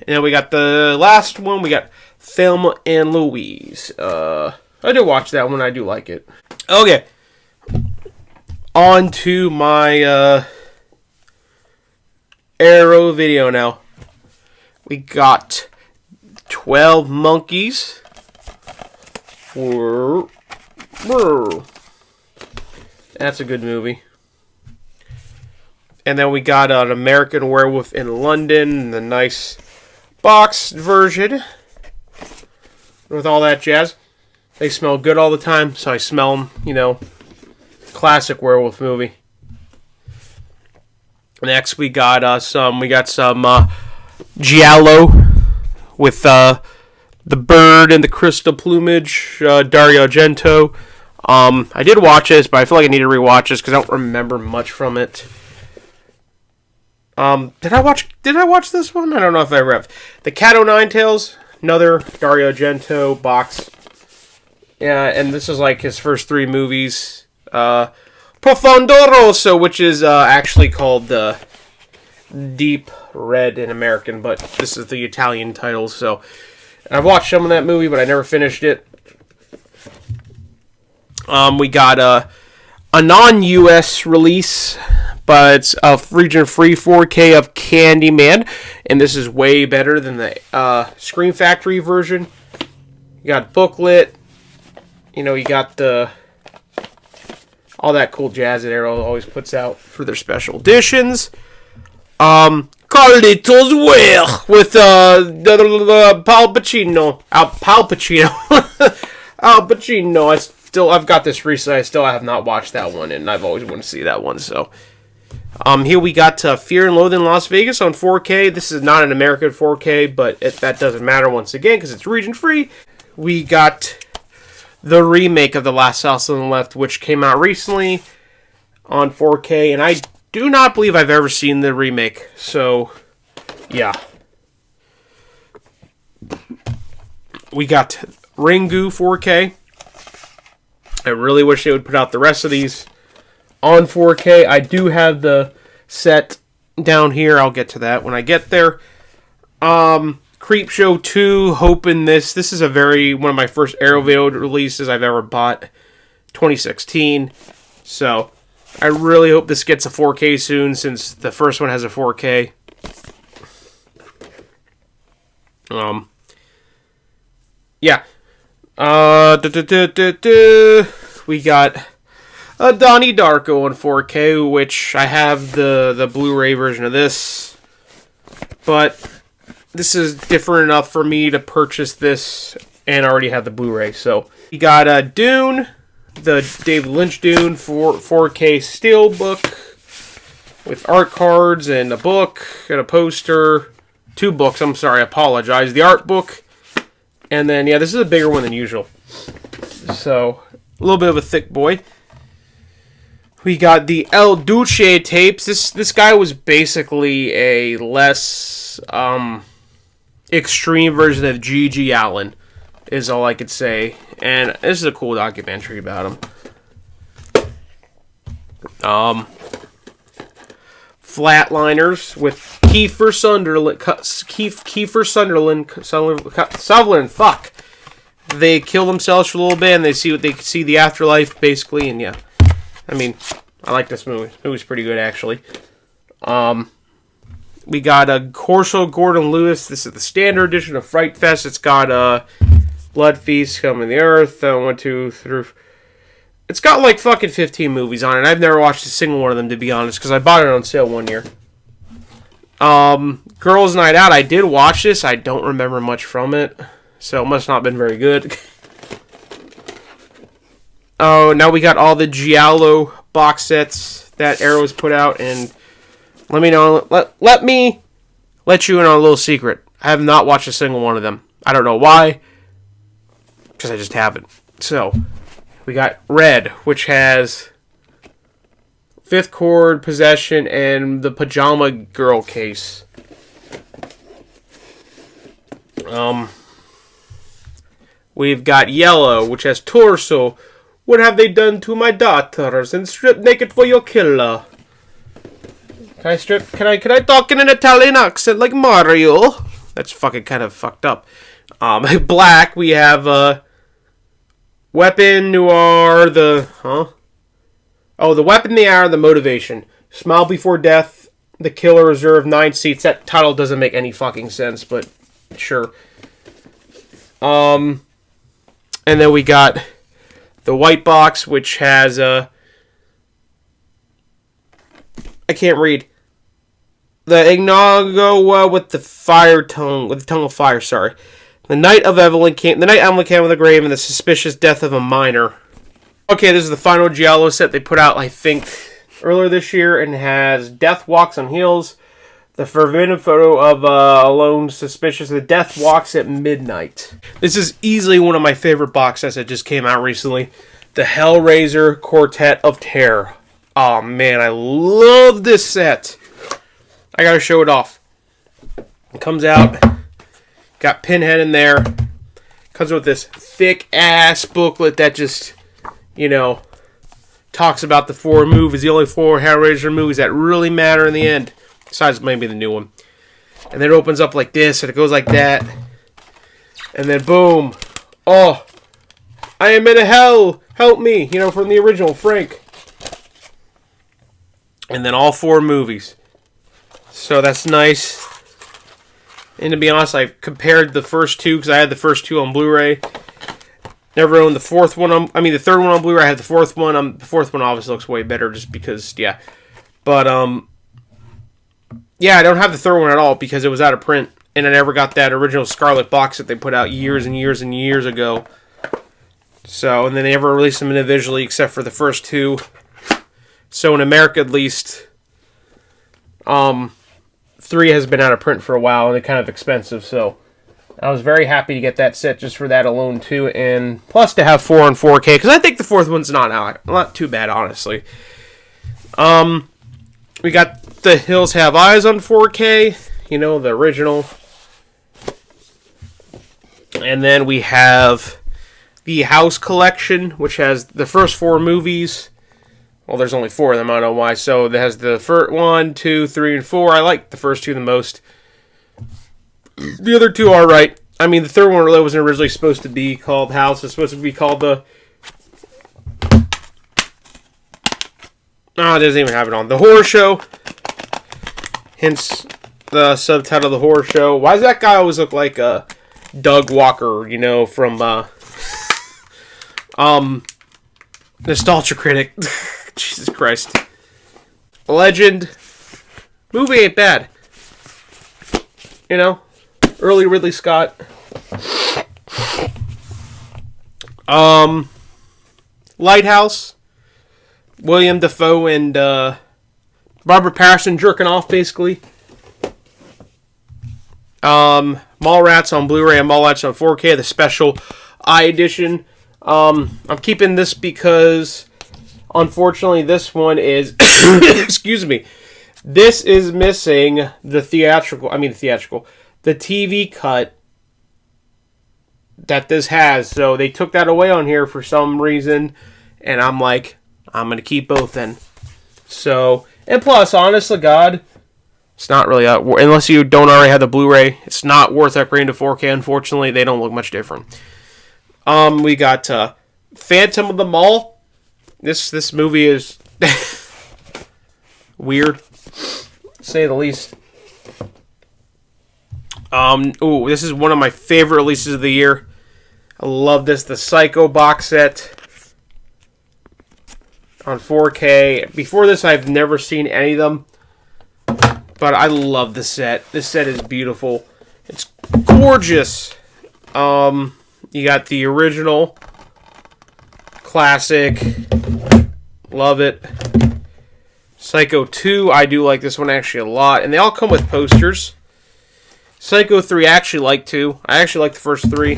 then we got the last one. We got Thelma and Louise. I did watch that one. I do like it. Okay. On to my Arrow video now. We got 12 Monkeys. That's a good movie. And then we got an American Werewolf in London, the nice box version with all that jazz. They smell good all the time, so I smell them, you know. Classic werewolf movie. Next we got some Giallo with the bird and the crystal plumage, Dario Argento. I did watch this, but I feel like I need to rewatch this because I don't remember much from it. Did I watch this one? I don't know if I ever have. The Cat O' Nine Tails, another Dario Argento box. Yeah, and this is like his first 3 movies. Profondo Rosso, which is actually called Deep Red in American, but this is the Italian title. So I've watched some of that movie, but I never finished it. We got a non-US release, but it's a region-free 4K of Candyman, and this is way better than the Scream Factory version. You got booklet, you know, you got all that cool jazz that Arrow always puts out for their special editions. Carlitos Way with Al Pacino. Al Pacino. I've got this recently. I have not watched that one, and I've always wanted to see that one. So, here we got Fear and Loathing in Las Vegas on 4K. This is not an American 4K, but that doesn't matter once again because it's region free. We got the remake of The Last House on the Left, which came out recently on 4K, and I do not believe I've ever seen the remake. So, yeah. We got Ringu 4K. I really wish they would put out the rest of these on 4K. I do have the set down here. I'll get to that when I get there. Creepshow 2, hoping this is one of my first Arrow video releases I've ever bought. 2016. So, I really hope this gets a 4K soon, since the first one has a 4K. Yeah. We got a Donnie Darko in 4K, which I have the Blu-ray version of this, but this is different enough for me to purchase this and already have the Blu-ray. So we got Dune, the David Lynch Dune 4K Steelbook with art cards and a book and a poster. 2 books, I'm sorry, I apologize. The art book, and then, yeah, this is a bigger one than usual. So, a little bit of a thick boy. We got the El Duce tapes. This guy was basically a less extreme version of G.G. Allen, is all I could say. And this is a cool documentary about him. Flatliners with Kiefer Sutherland. Fuck. They kill themselves for a little bit, and they see the afterlife, basically, and yeah. I mean, I like this movie. It was pretty good, actually. We got a Corso Gordon Lewis. This is the standard edition of Fright Fest. It's got Blood Feast, Coming to the Earth, 1, 2, 3. It's got like fucking 15 movies on it. I've never watched a single one of them, to be honest, because I bought it on sale one year. Girls' Night Out, I did watch this. I don't remember much from it, so it must not have been very good. Oh, now we got all the Giallo box sets that Arrow's put out, and let me know. Let me let you in on a little secret. I have not watched a single one of them. I don't know why, because I just haven't. So we got Red, which has Fifth Chord, Possession, and the Pajama Girl case. We've got Yellow, which has Torso. What have they done to my daughters? And strip naked for your killer. Can I talk in an Italian accent like Mario? That's fucking kind of fucked up. Black, we have Weapon, Noir, the Weapon, the Hour, the Motivation. Smile Before Death, The Killer Reserve, 9 seats. That title doesn't make any fucking sense, but sure. And then we got the White Box, which has I can't read. The Ignago with the tongue of fire. Sorry, the night Evelyn came from the grave, and the suspicious death of a minor. Okay, this is the final Giallo set they put out, I think, earlier this year, and has Death Walks on Heels, the forbidden photo of Alone Suspicious, the Death Walks at Midnight. This is easily one of my favorite box sets that just came out recently. The Hellraiser Quartet of Terror. Oh man, I love this set. I gotta show it off. It comes out, got Pinhead in there. Comes with this thick ass booklet that just, talks about the 4 movies, the only 4 Hellraiser movies that really matter in the end. Besides maybe the new one. And then it opens up like this, and it goes like that. And then boom. Oh, I am in a hell. Help me. From the original, Frank. And then all 4 movies. So that's nice. And to be honest, I compared the first 2, because I had the first 2 on Blu-ray. Never owned the 4th one. The 3rd one on Blu-ray. I had the 4th one. The 4th one obviously looks way better, just because, yeah. But, yeah, I don't have the 3rd one at all because it was out of print, and I never got that original Scarlet box that they put out years and years and years ago. So, and then they never released them individually except for the first 2. So in America, at least, 3 has been out of print for a while, and they're kind of expensive. So I was very happy to get that set just for that alone too, and plus to have 4 on 4K, because I think the 4th one's not too bad, honestly. We got The Hills Have Eyes on 4K, the original. And then we have the House Collection, which has the first 4 movies. Well, there's only 4 of them, I don't know why. So it has the first 1, 2, 3, and 4. I like the first 2 the most. The other 2 are right. The 3rd one really wasn't originally supposed to be called House. It's supposed to be called the... Oh, it doesn't even have it on. The Horror Show. Hence the subtitle, The Horror Show. Why does that guy always look like Doug Walker, from Nostalgia Critic. Jesus Christ. Legend. Movie ain't bad. You know? Early Ridley Scott. Lighthouse. William Dafoe and Barbara Patterson jerking off, basically. Mallrats on Blu-ray and Mallrats on 4K, the special I edition. I'm keeping this because, unfortunately, this one is... excuse me. This is missing the theatrical... the TV cut that this has. So they took that away on here for some reason. And I'm like, I'm going to keep both then. So, and plus, honestly, God, it's not really... unless you don't already have the Blu-ray, it's not worth upgrading to 4K, unfortunately. They don't look much different. We got Phantom of the Mall. This movie is weird, to say the least. This is one of my favorite releases of the year. I love this. The Psycho box set on 4K. Before this, I've never seen any of them, but I love the set. This set is beautiful. It's gorgeous. You got the original, classic, love it. Psycho 2, I do like this one actually a lot, and they all come with posters. Psycho 3, I actually like 2. I actually like the first 3.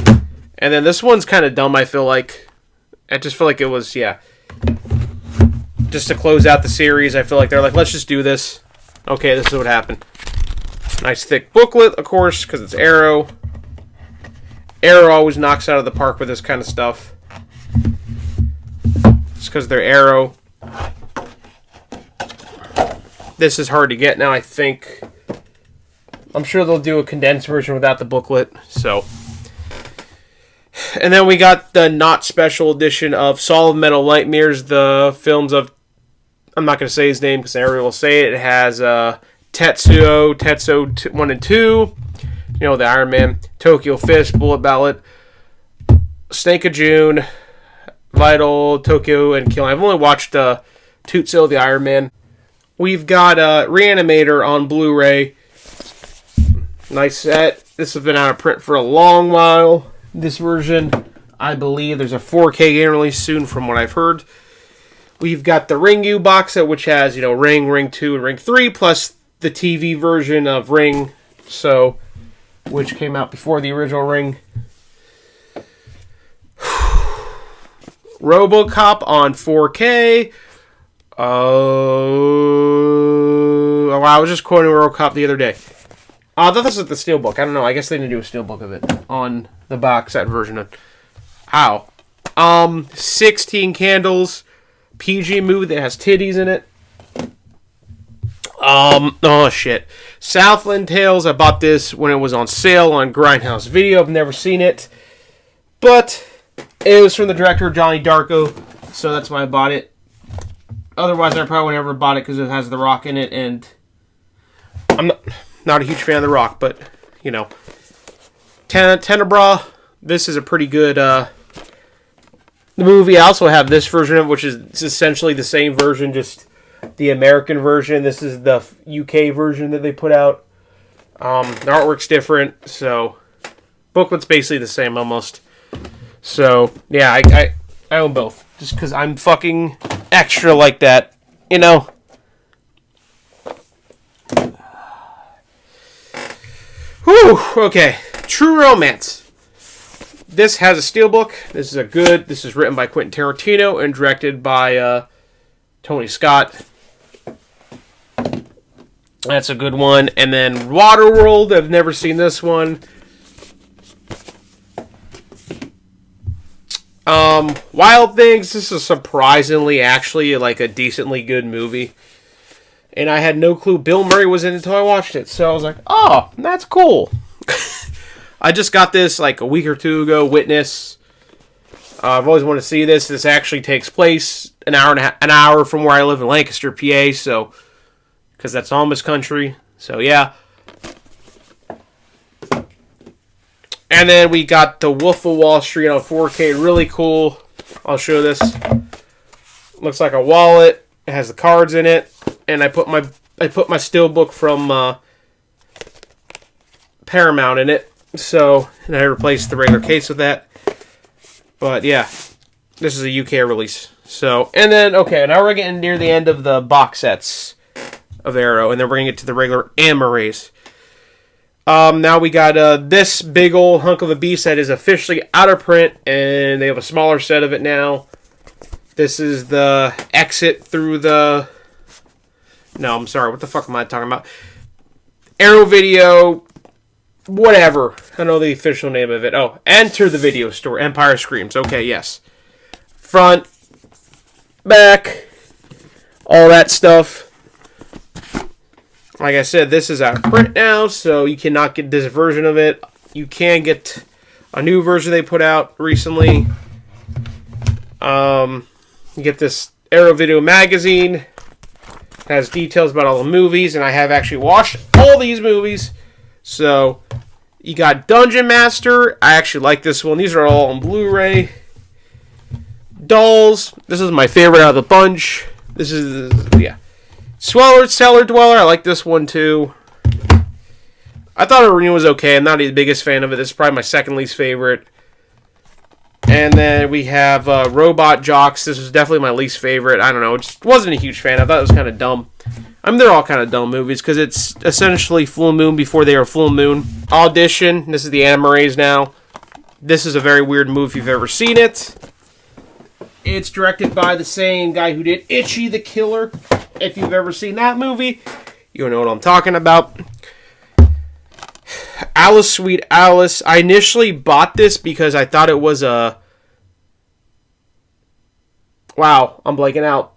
And then this one's kind of dumb, I feel like. I just feel like it was, yeah. Just to close out the series, I feel like they're like, let's just do this. Okay, this is what happened. Nice thick booklet, of course, because it's Arrow. Arrow always knocks out of the park with this kind of stuff. It's because they're Arrow. This is hard to get now, I think. I'm sure they'll do a condensed version without the booklet. So, and then we got the not special edition of Solid Metal Nightmares, the films of... I'm not going to say his name because everyone will say it. It has Tetsuo 1 and 2. You know, the Iron Man, Tokyo Fist, Bullet Ballad, Snake of June, Vital, Tokyo, and Killing. I've only watched Tootsie, the Iron Man. We've got Reanimator on Blu-ray. Nice set. This has been out of print for a long while. This version, I believe there's a 4K game release soon from what I've heard. We've got the Ring U box set, which has, you know, Ring, Ring 2, and Ring 3, plus the TV version of Ring, so... which came out before the original Ring. RoboCop on 4K. Oh, I was just quoting RoboCop the other day. I thought this was the Steelbook. I don't know. I guess they didn't do a Steelbook of it on the box set version of... Ow. 16 Candles. PG movie that has titties in it. Oh shit. Southland Tales, I bought this when it was on sale on Grindhouse Video. I've never seen it. But it was from the director Johnny Darko, so that's why I bought it. Otherwise, I probably would never bought it because it has The Rock in it, and I'm not a huge fan of The Rock, but, you know. Tenebra, this is a pretty good movie. I also have this version of it, which is essentially the same version, just... the American version. This is the UK version that they put out. The artwork's different, so booklet's basically the same almost. So yeah, I own both just because I'm fucking extra like that, you know. Whew. Okay, True Romance. This has a steelbook. This is written by Quentin Tarantino and directed by Tony Scott. That's a good one. And then Waterworld. I've never seen this one. Wild Things. This is surprisingly actually like a decently good movie. And I had no clue Bill Murray was in it until I watched it. So I was like, oh, that's cool. I just got this like a week or two ago. Witness. I've always wanted to see this. This actually takes place an hour from where I live in Lancaster, PA. So, because that's Amish country. So yeah. And then we got The Wolf of Wall Street on 4K. Really cool. I'll show this. Looks like a wallet. It has the cards in it, and I put my steelbook from Paramount in it. So, and I replaced the regular case with that. But yeah, this is a UK release. So, and then okay, now we're getting near the end of the box sets of Arrow, and then we're gonna get to the regular Amarays. Now we got this big old hunk of a beast that is officially out of print, and they have a smaller set of it now. This is the exit through the... No, I'm sorry. What the fuck am I talking about? Arrow Video... Whatever. I don't know the official name of it. Oh, Enter the Video Store. Empire Screams. Okay, yes. Front. Back. All that stuff. Like I said, this is out of print now, so you cannot get this version of it. You can get a new version they put out recently. You get this Arrow Video magazine. It has details about all the movies, and I have actually watched all these movies. So, you got Dungeon Master. I actually like this one. These are all on Blu-ray. Dolls. This is my favorite out of the bunch. This is, yeah. Cellar Dweller. I like this one, too. I thought Arena was okay. I'm not the biggest fan of it. This is probably my second least favorite. And then we have Robot Jocks. This was definitely my least favorite. I don't know. Just wasn't a huge fan. I thought it was kind of dumb. I mean, they're all kind of dumb movies because it's essentially Full Moon before they were Full Moon. Audition. This is the Amarays now. This is a very weird movie if you've ever seen it. It's directed by the same guy who did Itchy the Killer. If you've ever seen that movie, you know what I'm talking about. Alice, Sweet Alice. I initially bought this because I thought it was a... Wow, I'm blanking out.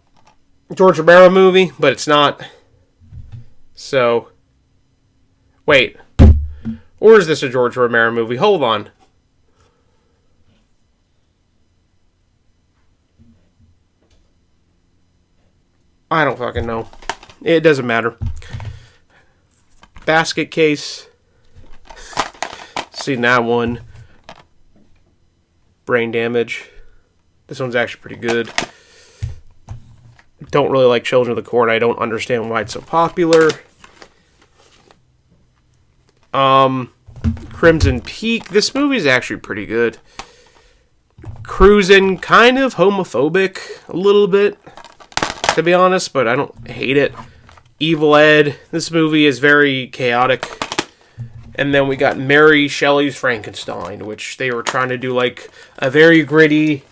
George Romero movie, but it's not. So... Wait. Or is this a George Romero movie? Hold on. I don't fucking know. It doesn't matter. Basket Case. Seen that one. Brain Damage. This one's actually pretty good. Don't really like Children of the Corn. I don't understand why it's so popular. Crimson Peak. This movie is actually pretty good. Cruisin', kind of homophobic a little bit, to be honest, but I don't hate it. Evil Ed. This movie is very chaotic. And then we got Mary Shelley's Frankenstein, which they were trying to do like a very gritty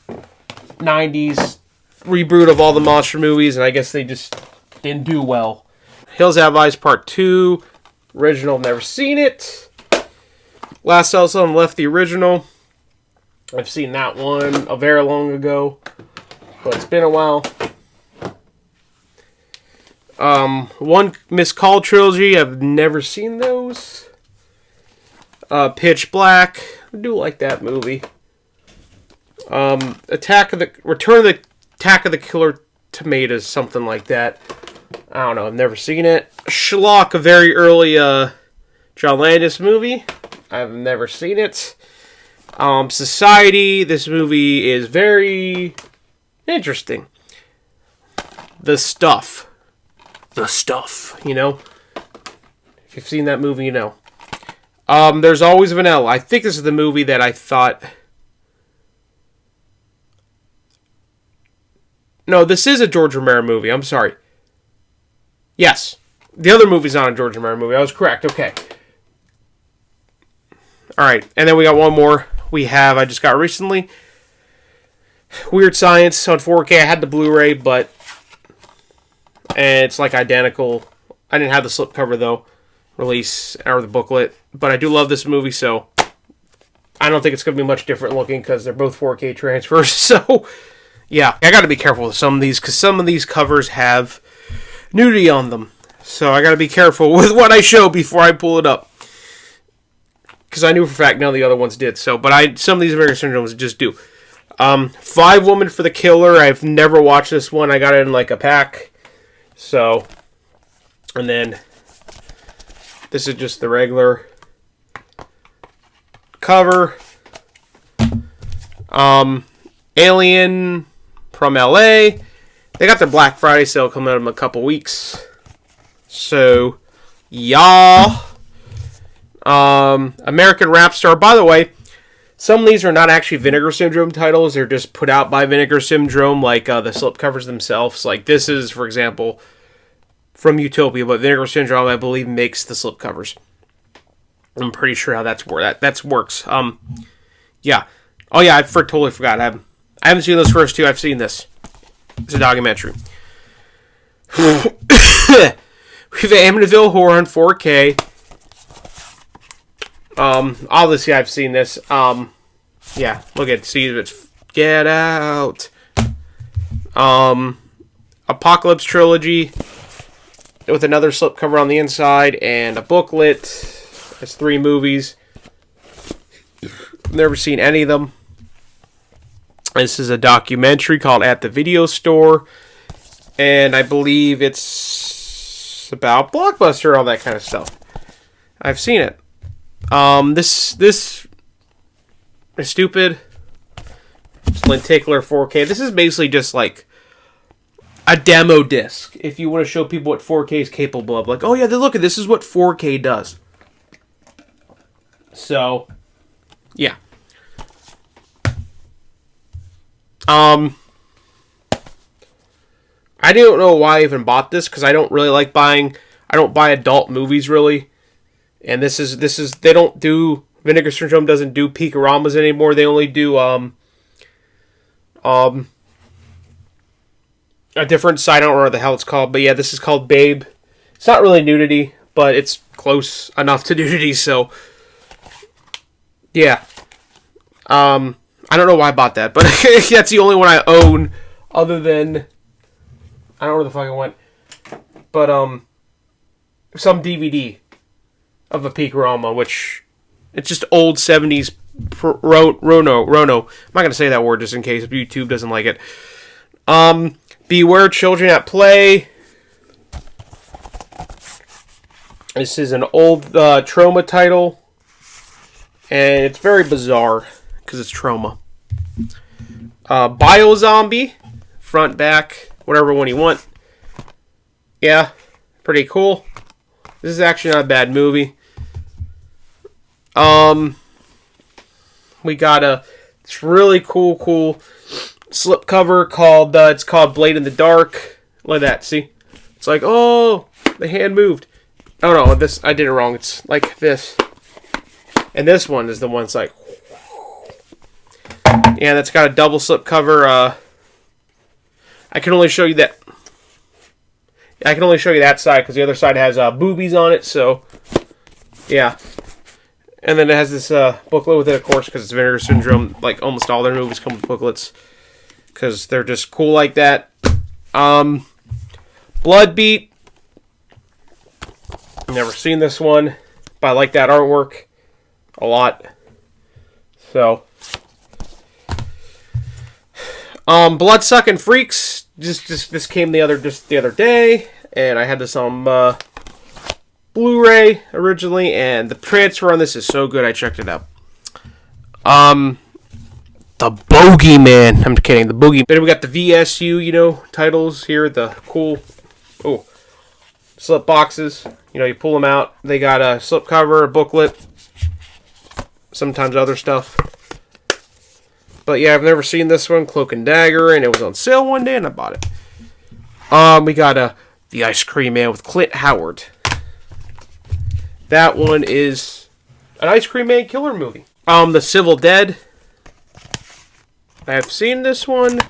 90s reboot of all the monster movies, and I guess they just didn't do well. Hills Have Eyes Part 2. Original, never seen it. Last House on the Left, the original. I've seen that one a very long ago, but it's been a while. One Miss Call trilogy. I've never seen those. Pitch Black. I do like that movie. Return of the Attack of the Killer Tomatoes, something like that. I don't know. I've never seen it. Schlock, a very early John Landis movie. I've never seen it. Society. This movie is very interesting. The Stuff. You know? If you've seen that movie, you know. There's Always Vanilla. I think this is the movie that I thought... No, this is a George Romero movie. I'm sorry. Yes. The other movie's not a George Romero movie. I was correct. Okay. Alright. And then we got one more. I just got recently. Weird Science on 4K. I had the Blu-ray, but... And it's like identical. I didn't have the slipcover, though. Release, or the booklet. But I do love this movie, so... I don't think it's going to be much different looking, because they're both 4K transfers, so... Yeah, I gotta be careful with some of these, because some of these covers have nudity on them. So I gotta be careful with what I show before I pull it up. Because I knew for a fact none of the other ones did. So, but some of these American Syndromes just do. 5 Woman for the Killer. I've never watched this one. I got it in like a pack. So, and then this is just the regular Alien from LA. They got their Black Friday sale coming out in a couple weeks. So, y'all. American Rap Star. By the way, some of these are not actually Vinegar Syndrome titles. They're just put out by Vinegar Syndrome, like the slipcovers themselves. Like this is, for example, from Utopia, but Vinegar Syndrome, I believe, makes the slipcovers. I'm pretty sure how that works. Yeah. Oh yeah, I totally forgot. I haven't seen those first two. I've seen this. It's a documentary. We have Amityville Horror on 4K. Obviously I've seen this. Yeah, look at see it's Get Out. Apocalypse Trilogy with another slipcover on the inside and a booklet. It's 3 movies. Never seen any of them. This is a documentary called At the Video Store, and I believe it's about Blockbuster, all that kind of stuff. I've seen it. This is stupid. Lenticular 4K. This is basically just like a demo disc. If you want to show people what 4K is capable of, like, oh yeah, look at this is what 4K does. So, yeah. I don't know why I even bought this because I don't really like buying. I don't buy adult movies really, and this is they don't do Vinegar Syndrome doesn't do Peak-O-Ramas anymore. They only do a different site. I don't remember what the hell it's called, but yeah, this is called Babe. It's not really nudity, but it's close enough to nudity. So yeah, I don't know why I bought that, but that's the only one I own other than. I don't know where the fuck it went. But, some DVD of a Peak-O-Rama, which, it's just old 70s Rono. I'm not going to say that word just in case YouTube doesn't like it. Beware Children at Play. This is an old Trauma title. And it's very bizarre, because it's Trauma. Biozombie. Front, back. Whatever one you want. Yeah, pretty cool. This is actually not a bad movie. We got this really cool slipcover called it's called Blade in the Dark. Look at that, see? It's like, oh, the hand moved. Oh no, this I did it wrong. It's like this. And this one is the one that's like, yeah, that's got a double slipcover. I can only show you that. I can only show you that side because the other side has boobies on it. So, yeah. And then it has this booklet with it, of course, because it's Vinegar Syndrome. Like almost all their movies come with booklets because they're just cool like that. Bloodbeat. Never seen this one, but I like that artwork a lot. So, Bloodsucking Freaks. This came the other day, and I had this on Blu-ray originally, and the transfer on this is so good I checked it out. The Bogeyman. I'm kidding. The Boogie. Then we got the VSU, titles here. The cool, slip boxes. You pull them out. They got a slip cover, a booklet, sometimes other stuff. But yeah, I've never seen this one, Cloak and Dagger, and it was on sale one day, and I bought it. We got The Ice Cream Man with Clint Howard. That one is an Ice Cream Man killer movie. The Civil Dead. I have seen this one,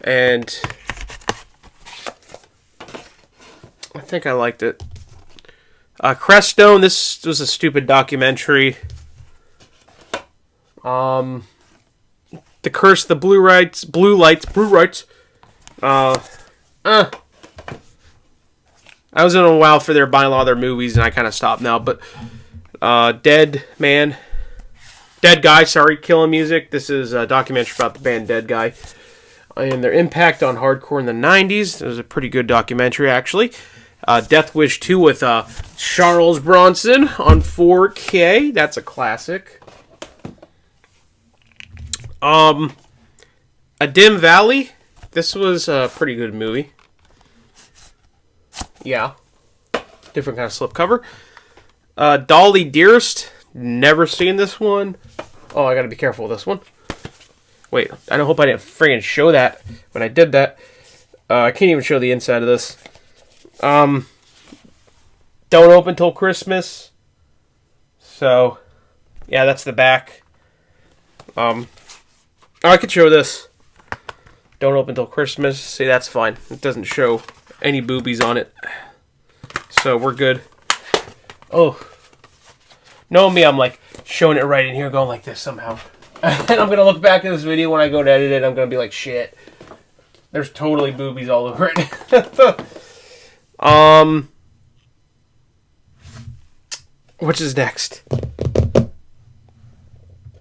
and I think I liked it. Creststone. This was a stupid documentary. The Curse, the Blue Lights. I was in a while for their buying a lot of their movies, and I kind of stopped now. But Dead Guy, Killing Music. This is a documentary about the band Dead Guy and their impact on hardcore in the 90s. It was a pretty good documentary, actually. Death Wish 2 with Charles Bronson on 4K. That's a classic. A Dim Valley. This was a pretty good movie. Yeah. Different kind of slipcover. Dolly Dearest. Never seen this one. Oh, I gotta be careful with this one. Wait, I hope I didn't friggin' show that when I did that. I can't even show the inside of this. Don't open till Christmas. So, yeah, that's the back. I could show this. Don't open till Christmas. See, that's fine. It doesn't show any boobies on it. So, we're good. Oh. Knowing me, I'm like showing it right in here, going like this somehow. And I'm going to look back at this video when I go to edit it. I'm going to be like, shit. There's totally boobies all over it. Which is next?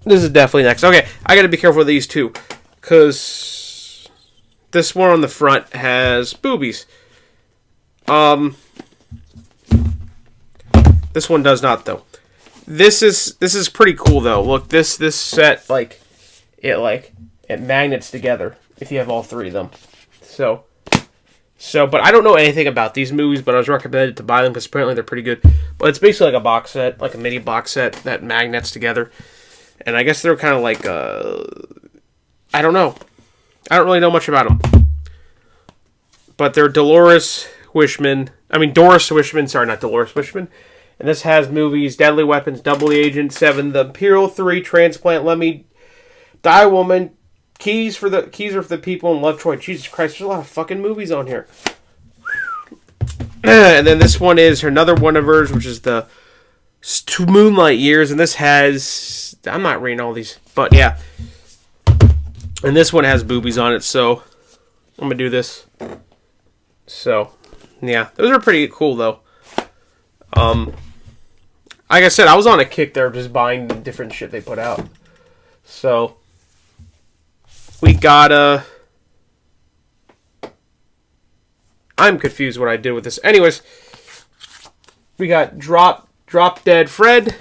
This is definitely next. Okay, I got to be careful with these two. Because this one on the front has boobies. This one does not, though. This is pretty cool, though. Look, this set, it magnets together if you have all three of them. So, but I don't know anything about these movies, but I was recommended to buy them because apparently they're pretty good. But it's basically like a box set, like a mini box set that magnets together. And I guess they're kind of like, I don't know. I don't really know much about them. But they're Doris Wishman. Sorry, not Dolores Wishman. And this has movies, Deadly Weapons, Double Agent, 7, The Imperial 3, Transplant, Let Me Die Woman, Keys are for the People, and Lovejoy. Jesus Christ, there's a lot of fucking movies on here. And then this one is another one of hers, which is the Moonlight Years. And this has, I'm not reading all these, but yeah. And this one has boobies on it, so I'm going to do this. So, yeah. Those are pretty cool, though. Like I said, I was on a kick there just buying the different shit they put out. So, we got, I'm confused what I did with this. Anyways, we got Drop Dead Fred.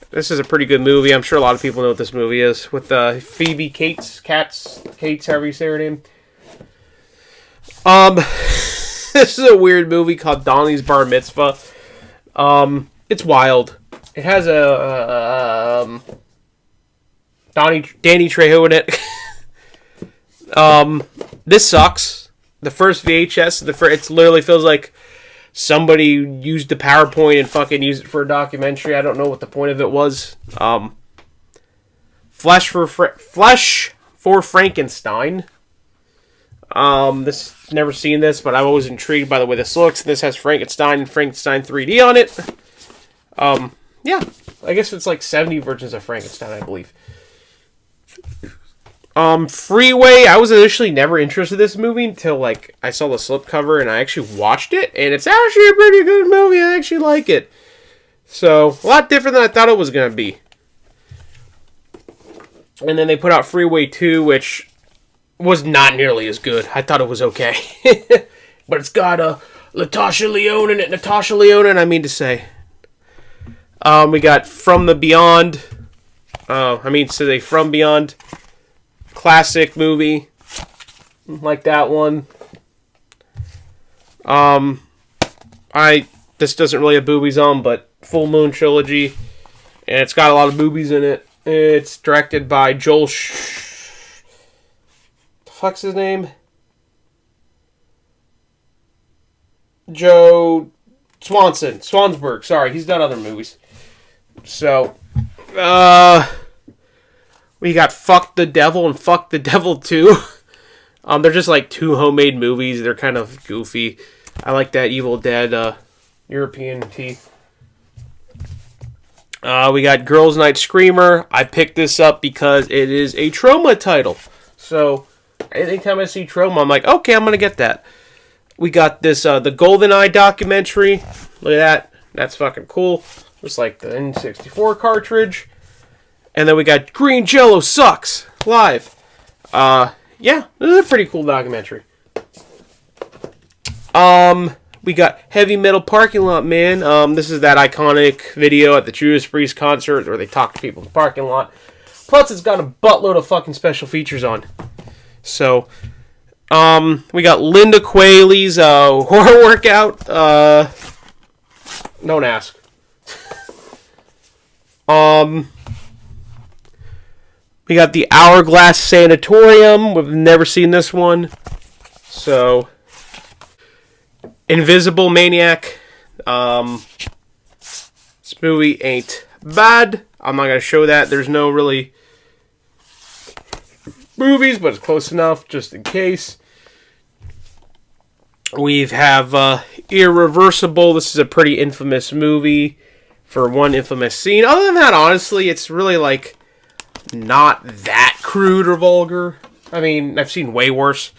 This is a pretty good movie. I'm sure a lot of people know what this movie is. With Phoebe Cates, however you say her name. This is a weird movie called Donnie's Bar Mitzvah. It's wild. It has a Danny Trejo in it. This sucks. The first VHS, it literally feels like somebody used the PowerPoint and fucking used it for a documentary. I don't know what the point of it was. Flesh for Frankenstein. Never seen this, but I'm always intrigued by the way this looks. This has Frankenstein and Frankenstein 3D on it. Yeah, I guess it's like 70 versions of Frankenstein, I believe. Freeway, I was initially never interested in this movie until, like, I saw the slipcover and I actually watched it, and it's actually a pretty good movie. I actually like it. So, a lot different than I thought it was going to be. And then they put out Freeway 2, which was not nearly as good. I thought it was okay. But it's got Natasha Lyonne in it. Natasha Lyonne, I mean to say. We got From the Beyond. From Beyond. Classic movie. Like that one. This doesn't really have boobies on, but Full Moon Trilogy. And it's got a lot of boobies in it. It's directed by Joel the fuck's his name? Joe Swansburg. Sorry, he's done other movies. So, we got Fuck the Devil and Fuck the Devil 2. They're just like two homemade movies. They're kind of goofy. I like that Evil Dead European teeth. We got Girls Night Screamer. I picked this up because it is a Troma title. So, anytime I see Troma, I'm like, okay, I'm going to get that. We got this, the GoldenEye documentary. Look at that. That's fucking cool. Looks like the N64 cartridge. And then we got Green Jello Sucks live. Yeah, this is a pretty cool documentary. We got Heavy Metal Parking Lot Man. This is that iconic video at the Judas Priest concert where they talk to people in the parking lot. Plus, it's got a buttload of fucking special features on. So, we got Linda Quayley's horror workout. Don't ask. We got the Hourglass Sanatorium. We've never seen this one. So, Invisible Maniac. This movie ain't bad. I'm not going to show that. There's no really movies, but it's close enough just in case. We have Irreversible. This is a pretty infamous movie for one infamous scene. Other than that, honestly, it's really like not that crude or vulgar. I mean, I've seen way worse.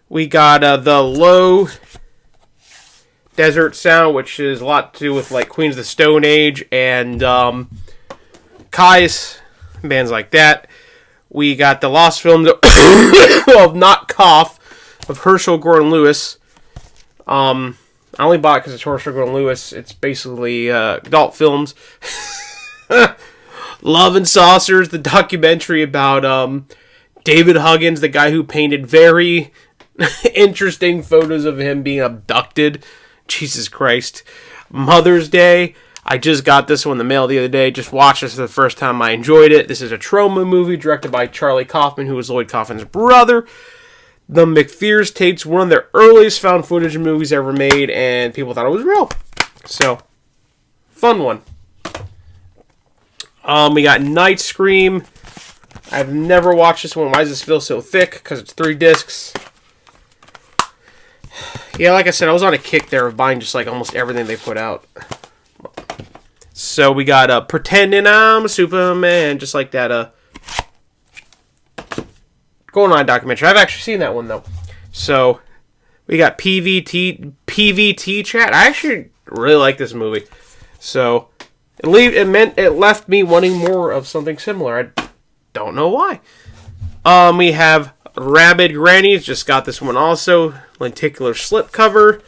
We got The Low Desert Sound, which is a lot to do with like Queens of the Stone Age and Kai's, bands like that. We got the Lost Films of Not Cough of Herschel Gordon Lewis. I only bought it because it's Herschel Gordon Lewis. It's basically adult films. Love and Saucers, the documentary about David Huggins, the guy who painted very interesting photos of him being abducted. Jesus Christ. Mother's Day. I just got this one in the mail the other day. Just watched this for the first time. I enjoyed it. This is a trauma movie directed by Charlie Kaufman, who was Lloyd Kaufman's brother. The McPhears tapes, one of their earliest found footage movies ever made, and people thought it was real. So, fun one. We got Night Scream. I've never watched this one. Why does this feel so thick? Because it's 3 discs. Yeah, like I said, I was on a kick there of buying just like almost everything they put out. So we got Pretending I'm Superman, just like that Going On documentary. I've actually seen that one though. So we got PVT Chat. I actually really like this movie. So it left me wanting more of something similar. I don't know why. We have Rabid Grannies. Just got this one also. Lenticular slipcover.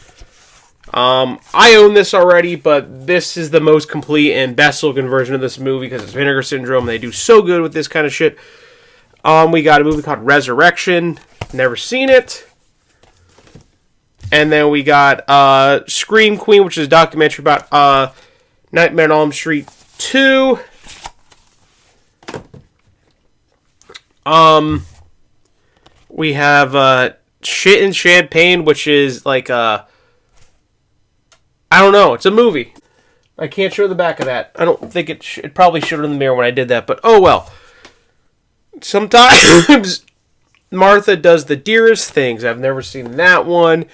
I own this already, but this is the most complete and best looking version of this movie because it's Vinegar Syndrome. They do so good with this kind of shit. We got a movie called Resurrection. Never seen it. And then we got Scream Queen, which is a documentary about Nightmare on Elm Street 2. We have Shit and Champagne, which is like I don't know. It's a movie. I can't show the back of that. I don't think it probably showed in the mirror when I did that, but oh well. Sometimes Martha Does the Dearest Things. I've never seen that one.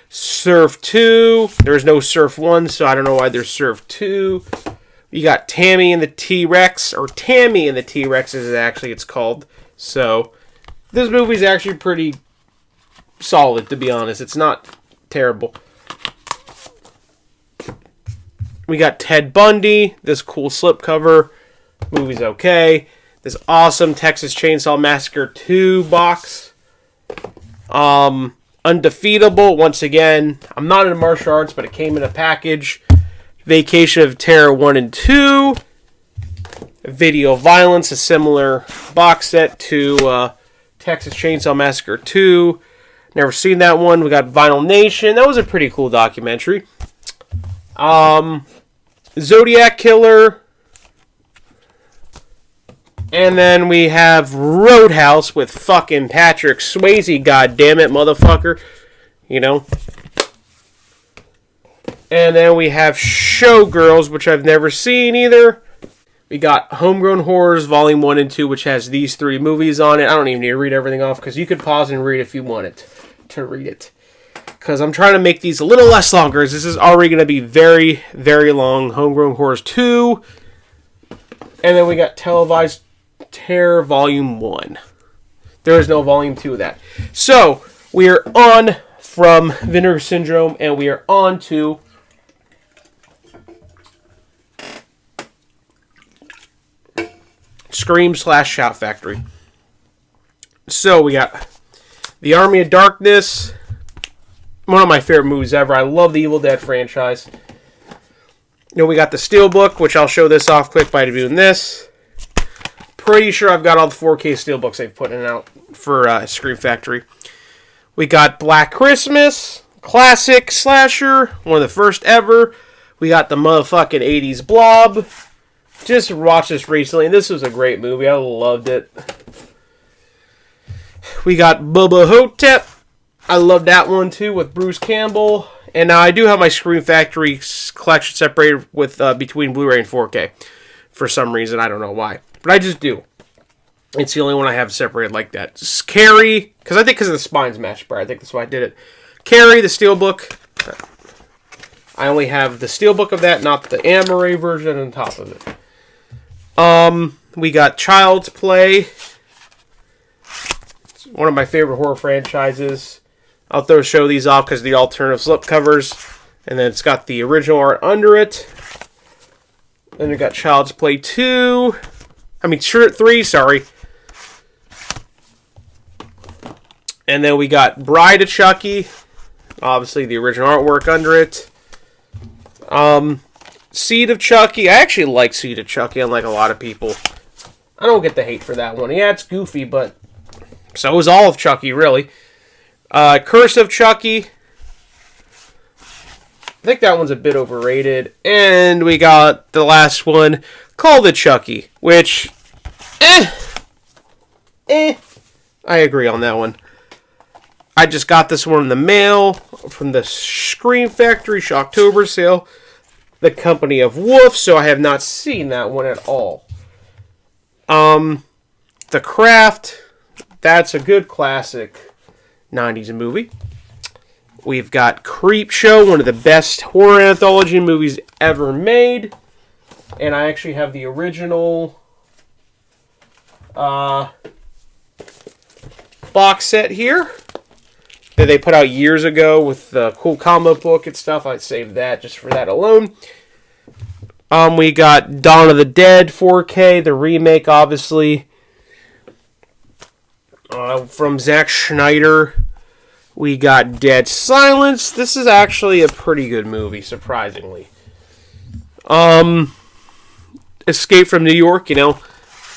Surf 2. There's no Surf 1, so I don't know why there's Surf 2. You got Tammy and the T-Rex, or Tammy and the T-Rex is actually it's called. So this movie's actually pretty solid, to be honest. It's not terrible. We got Ted Bundy, this cool slipcover. Movie's okay. This awesome Texas Chainsaw Massacre 2 box. Undefeatable, once again. I'm not into martial arts, but it came in a package. Vacation of Terror 1 and 2. Video Violence, a similar box set to Texas Chainsaw Massacre 2. Never seen that one. We got Vinyl Nation. That was a pretty cool documentary. Zodiac Killer. And then we have Roadhouse with fucking Patrick Swayze, goddammit, motherfucker. You know. And then we have Showgirls, which I've never seen either. We got Homegrown Horrors Volume 1 and 2, which has these 3 movies on it. I don't even need to read everything off, because you could pause and read if you wanted to read it. Because I'm trying to make these a little less longer, as this is already going to be very, very long. Homegrown Horrors 2. And then we got Televised Terror Volume 1. There is no Volume 2 of that. So, we are on from Vinegar Syndrome, and we are on to Scream / Shout Factory. So, we got The Army of Darkness. One of my favorite movies ever. I love the Evil Dead franchise. You know, we got the Steelbook, which I'll show this off quick by doing this. Pretty sure I've got all the 4K Steelbooks they've put out. for Scream Factory. We got Black Christmas, classic slasher, one of the first ever. We got the motherfucking 80s Blob. Just watched this recently, and this was a great movie. I loved it. We got Bubba Hotep. I love that one too with Bruce Campbell. And now I do have my Scream Factory collection separated with between Blu-ray and 4K. For some reason, I don't know why. But I just do. It's the only one I have separated like that. Carrie, because I think because of the spines matched better. I think that's why I did it. Carrie, the Steelbook. I only have the Steelbook of that, not the Amaray version on top of it. We got Child's Play. It's one of my favorite horror franchises. I'll show these off because the alternative slip covers. And then it's got the original art under it. Then we got Child's Play 2. I mean, 3, sorry. And then we got Bride of Chucky. Obviously, the original artwork under it. Seed of Chucky. I actually like Seed of Chucky, unlike a lot of people. I don't get the hate for that one. Yeah, it's goofy, but so is all of Chucky, really. Curse of Chucky. I think that one's a bit overrated. And we got the last one, Call the Chucky, which, I agree on that one. I just got this one in the mail from the Scream Factory Shocktober sale, the Company of Wolf, so I have not seen that one at all. The Craft, that's a good classic 90s movie. We've got Creepshow, one of the best horror anthology movies ever made. And I actually have the original box set here that they put out years ago with the cool comic book and stuff. I'd save that just for that alone. We got Dawn of the Dead 4K, the remake, obviously. From Zack Snyder. We got Dead Silence. This is actually a pretty good movie, surprisingly. Escape from New York, you know.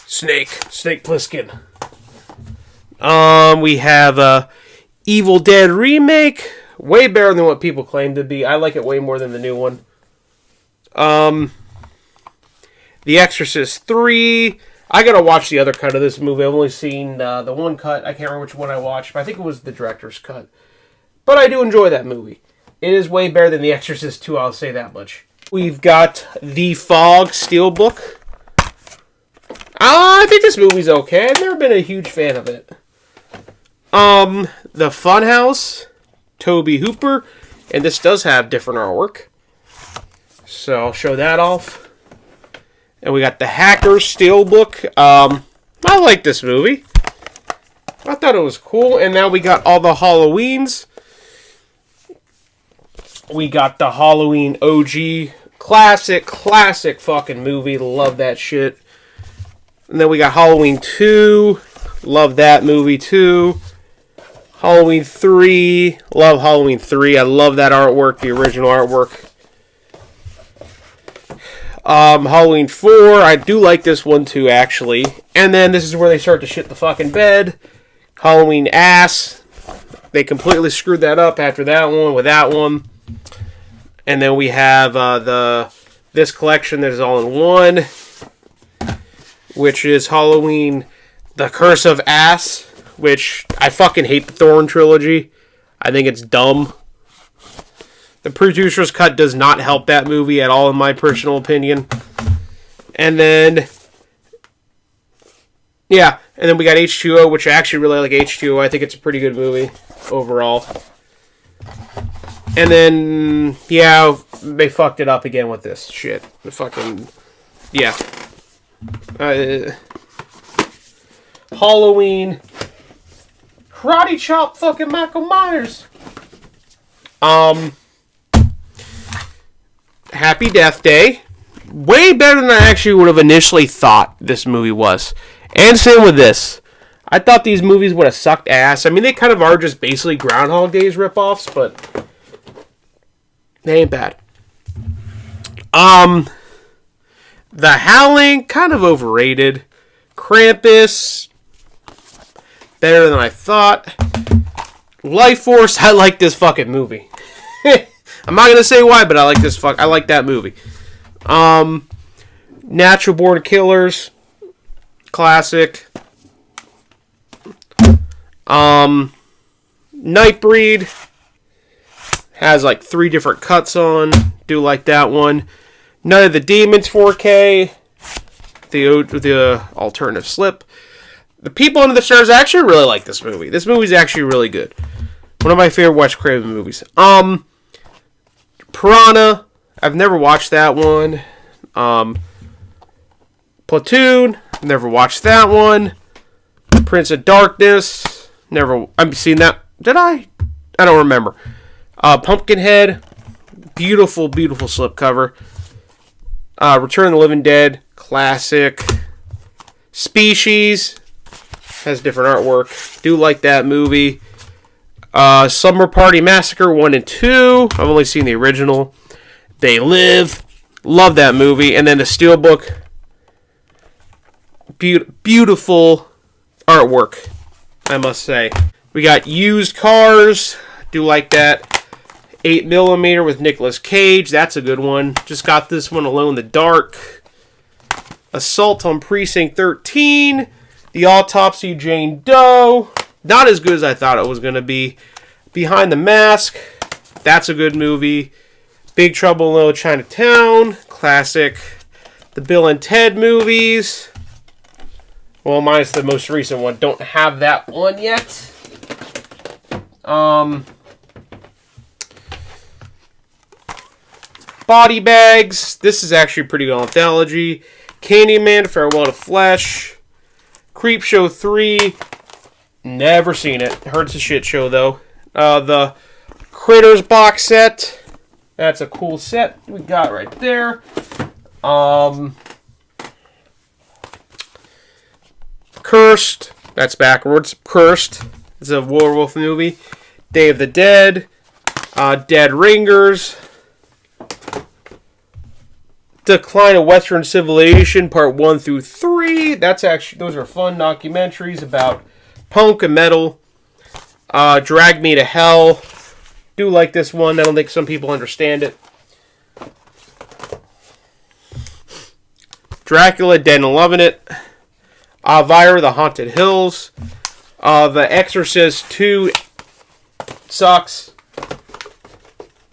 Snake Plissken. We have Evil Dead remake. Way better than what people claim to be. I like it way more than the new one. The Exorcist 3. I gotta watch the other cut of this movie. I've only seen the one cut. I can't remember which one I watched, but I think it was the director's cut. But I do enjoy that movie. It is way better than The Exorcist 2, I'll say that much. We've got The Fog Steelbook. I think this movie's okay. I've never been a huge fan of it. The Funhouse, Toby Hooper, and this does have different artwork. So I'll show that off. And we got the Hacker Steelbook. I like this movie. I thought it was cool. And now we got all the Halloweens. We got the Halloween OG. Classic fucking movie. Love that shit. And then we got Halloween 2. Love that movie too. Halloween 3. Love Halloween 3. I love that artwork. The original artwork. Halloween 4, I do like this one too, actually. And then this is where they start to shit the fucking bed. Halloween Ass. They completely screwed that up after that one with that one. And then we have this collection that is all in one, which is Halloween The Curse of Ass, which I fucking hate the Thorn trilogy. I think it's dumb. The producer's cut does not help that movie at all, in my personal opinion. And then, yeah, and then we got H2O, which I actually really like H2O. I think it's a pretty good movie overall. And then, yeah, they fucked it up again with this shit. The fucking, yeah. Halloween. Karate Chop fucking Michael Myers. Happy Death Day. Way better than I actually would have initially thought this movie was. And same with this. I thought these movies would have sucked ass. I mean, they kind of are just basically Groundhog Days ripoffs, but they ain't bad. The Howling, kind of overrated. Krampus, better than I thought. Life Force, I like this fucking movie. I'm not gonna say why, but I like this I like that movie. Natural Born Killers, classic. Nightbreed has like 3 different cuts on. Do like that one. Night of the Demons 4K. The alternative slip. The People Under the Stars, I actually really like this movie. This movie's actually really good. One of my favorite Wes Craven movies. Piranha, I've never watched that one. Platoon, never watched that one. Prince of Darkness, I've seen that. Did I? I don't remember. Pumpkinhead, beautiful, beautiful slipcover. Return of the Living Dead, classic. Species, has different artwork. Do like that movie. Summer Party Massacre 1 and 2. I've only seen the original. They Live. Love that movie. And then the Steelbook. Beautiful artwork, I must say. We got Used Cars. Do like that. 8mm with Nicolas Cage. That's a good one. Just got this one, Alone in the Dark. Assault on Precinct 13. The Autopsy of Jane Doe. Not as good as I thought it was going to be. Behind the Mask. That's a good movie. Big Trouble in Little Chinatown. Classic. The Bill and Ted movies. Well, minus the most recent one. Don't have that one yet. Body Bags. This is actually a pretty good anthology. Candyman, Farewell to Flesh. Creepshow 3. Never seen it. Heard it's a shit show, though. The Critters box set. That's a cool set we got right there. Cursed. That's backwards. Cursed. It's a werewolf movie. Day of the Dead. Dead Ringers. Decline of Western Civilization, Part 1 through 3. Those are fun documentaries about punk and metal. Drag Me to Hell. Do like this one. I don't think some people understand it. Dracula, Dead and Loving It. Elvira, The Haunted Hills. The Exorcist 2 sucks.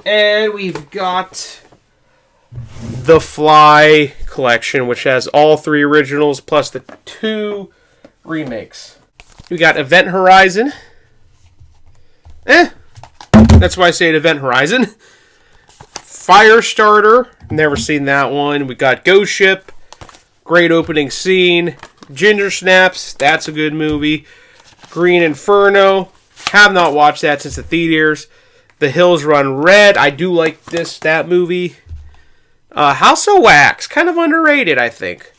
And we've got The Fly collection, which has all 3 originals plus the 2 remakes. We got Event Horizon. That's why I say Event Horizon. Firestarter. Never seen that one. We got Ghost Ship. Great opening scene. Ginger Snaps. That's a good movie. Green Inferno. Have not watched that since the theaters. The Hills Run Red. I do like that movie. House of Wax. Kind of underrated, I think.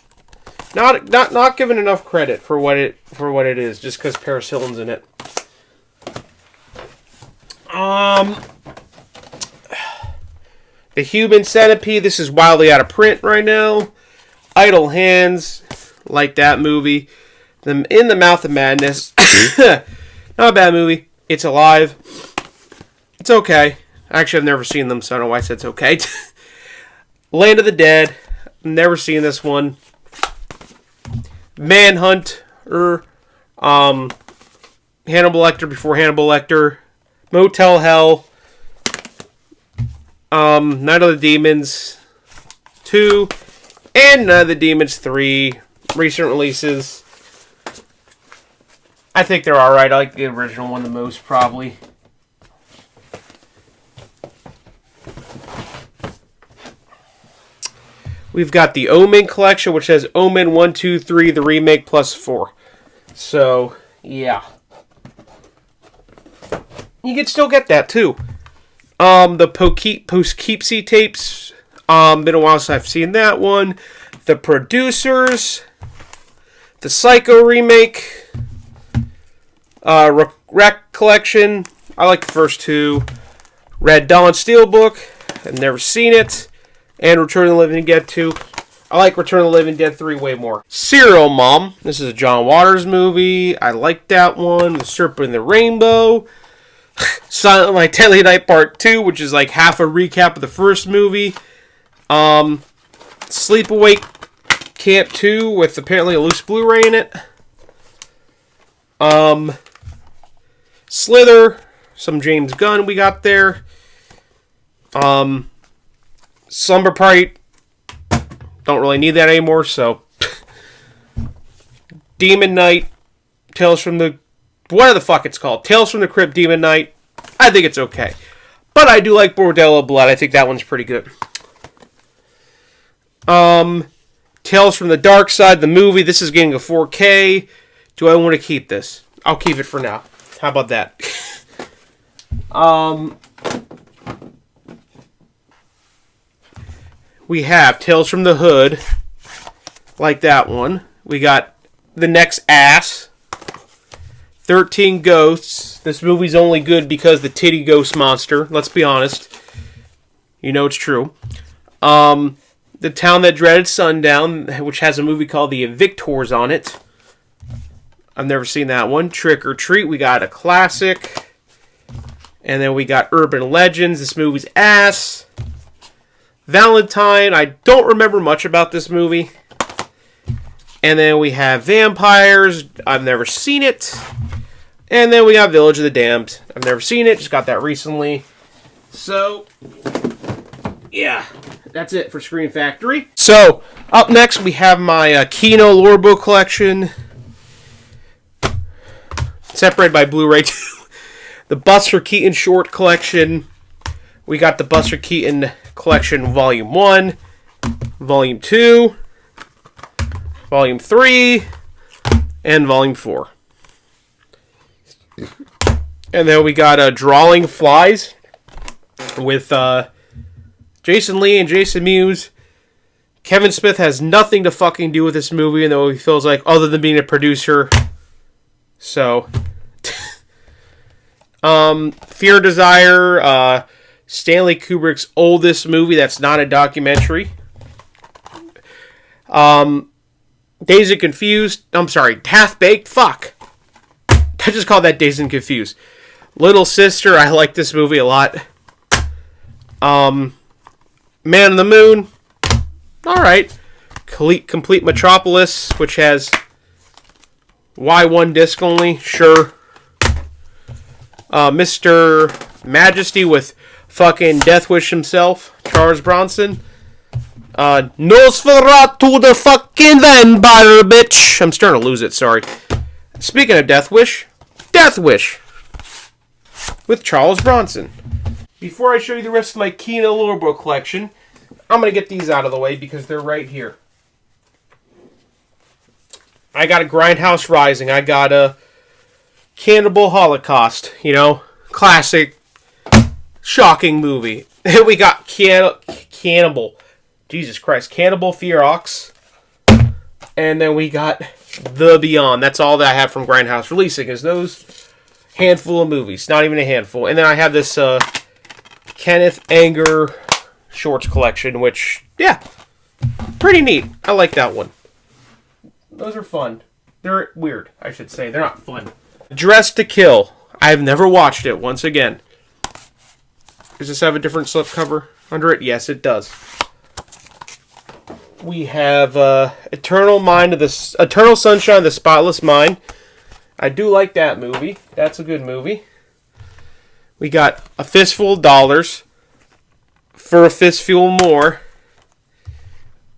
Not given enough credit for what it is, just because Paris Hilton's in it. The Human Centipede. This is wildly out of print right now. Idle Hands. Like that movie. In the Mouth of Madness. Not a bad movie. It's Alive. It's okay. Actually, I've never seen them, so I don't know why I said it's okay. Land of the Dead. Never seen this one. Manhunt. Hannibal Lecter before Hannibal Lecter. Motel Hell. Night of the Demons 2. And Night of the Demons 3. Recent releases. I think they're alright. I like the original one the most, probably. We've got the Omen collection, which has Omen 1, 2, 3, the remake, plus 4. So, yeah. You can still get that, too. The Poughkeepsie tapes. Been a while since I've seen that one. The Producers. The Psycho remake. Wreck collection. I like the first 2. Red Dawn Steelbook. I've never seen it. And Return of the Living Dead 2. I like Return of the Living Dead 3 way more. Serial Mom. This is a John Waters movie. I like that one. The Serpent and the Rainbow. Silent Night, Deadly Night Part 2, which is like half a recap of the first movie. Sleepaway Camp 2 with apparently a loose Blu-ray in it. Slither. Some James Gunn we got there. Slumber Party. Don't really need that anymore, so. Demon Knight. Tales from the... What the fuck it's called? Tales from the Crypt, Demon Knight. I think it's okay. But I do like Bordello Blood. I think that one's pretty good. Tales from the Dark Side, the movie. This is getting a 4K. Do I want to keep this? I'll keep it for now. How about that? We have Tales from the Hood. Like that one. We got The Next Ass. 13 Ghosts. This movie's only good because the titty ghost monster. Let's be honest. You know it's true. The Town That Dreaded Sundown, which has a movie called The Evictors on it. I've never seen that one. Trick or Treat, we got a classic. And then we got Urban Legends. This movie's ass. Valentine, I don't remember much about this movie. And then we have Vampires. I've never seen it. And then we got Village of the Damned. I've never seen it. Just got that recently. So, yeah. That's it for Screen Factory. So, up next we have my Kino Lorebook collection. Separated by Blu-ray 2. The Buster Keaton Short Collection. We got the Buster Keaton Collection Volume 1. Volume 2. Volume 3. And Volume 4. And then we got Drawing Flies. With Jason Lee and Jason Mewes. Kevin Smith has nothing to fucking do with this movie, though he feels like, other than being a producer. So, Fear and Desire, Stanley Kubrick's oldest movie that's not a documentary. Dazed and Confused. I'm sorry, Half-Baked. Fuck. I just called that Dazed and Confused. Little Sister. I like this movie a lot. Man on the Moon. Alright. Complete Metropolis, which has Y1 disc only. Sure. Mr. Majesty with fucking Death Wish himself. Charles Bronson. Nosferatu the fucking vampire, bitch. I'm starting to lose it, sorry. Speaking of Death Wish. Death Wish. With Charles Bronson. Before I show you the rest of my Kino Lorebook collection, I'm going to get these out of the way because they're right here. I got a Grindhouse Rising. I got a Cannibal Holocaust. You know, classic, shocking movie. We got Cannibal. Jesus Christ. Cannibal Ferox. And then we got The Beyond. That's all that I have from Grindhouse releasing is those handful of movies. Not even a handful. And then I have this Kenneth Anger shorts collection, which, yeah, pretty neat. I like that one. Those are fun. They're weird, I should say. They're not fun. Dressed to Kill. I've never watched it, once again. Does this have a different slipcover under it? Yes, it does. We have Eternal Sunshine of the Spotless Mind. I do like that movie. That's a good movie. We got A Fistful of Dollars. For a Fistful More.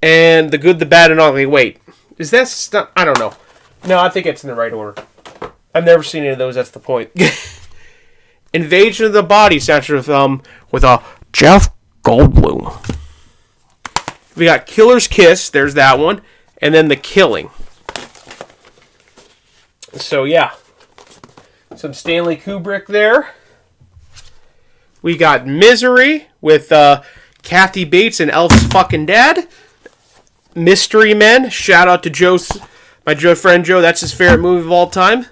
And The Good, the Bad, and Ugly. Wait. Is that... I don't know. No, I think it's in the right order. I've never seen any of those. That's the point. Invasion of the Body Snatcher film with a Jeff Goldblum. We got Killer's Kiss. There's that one. And then The Killing. So, yeah. Some Stanley Kubrick there. We got Misery with Kathy Bates and Elf's fucking dad. Mystery Men. Shout out to my friend Joe. That's his favorite movie of all time.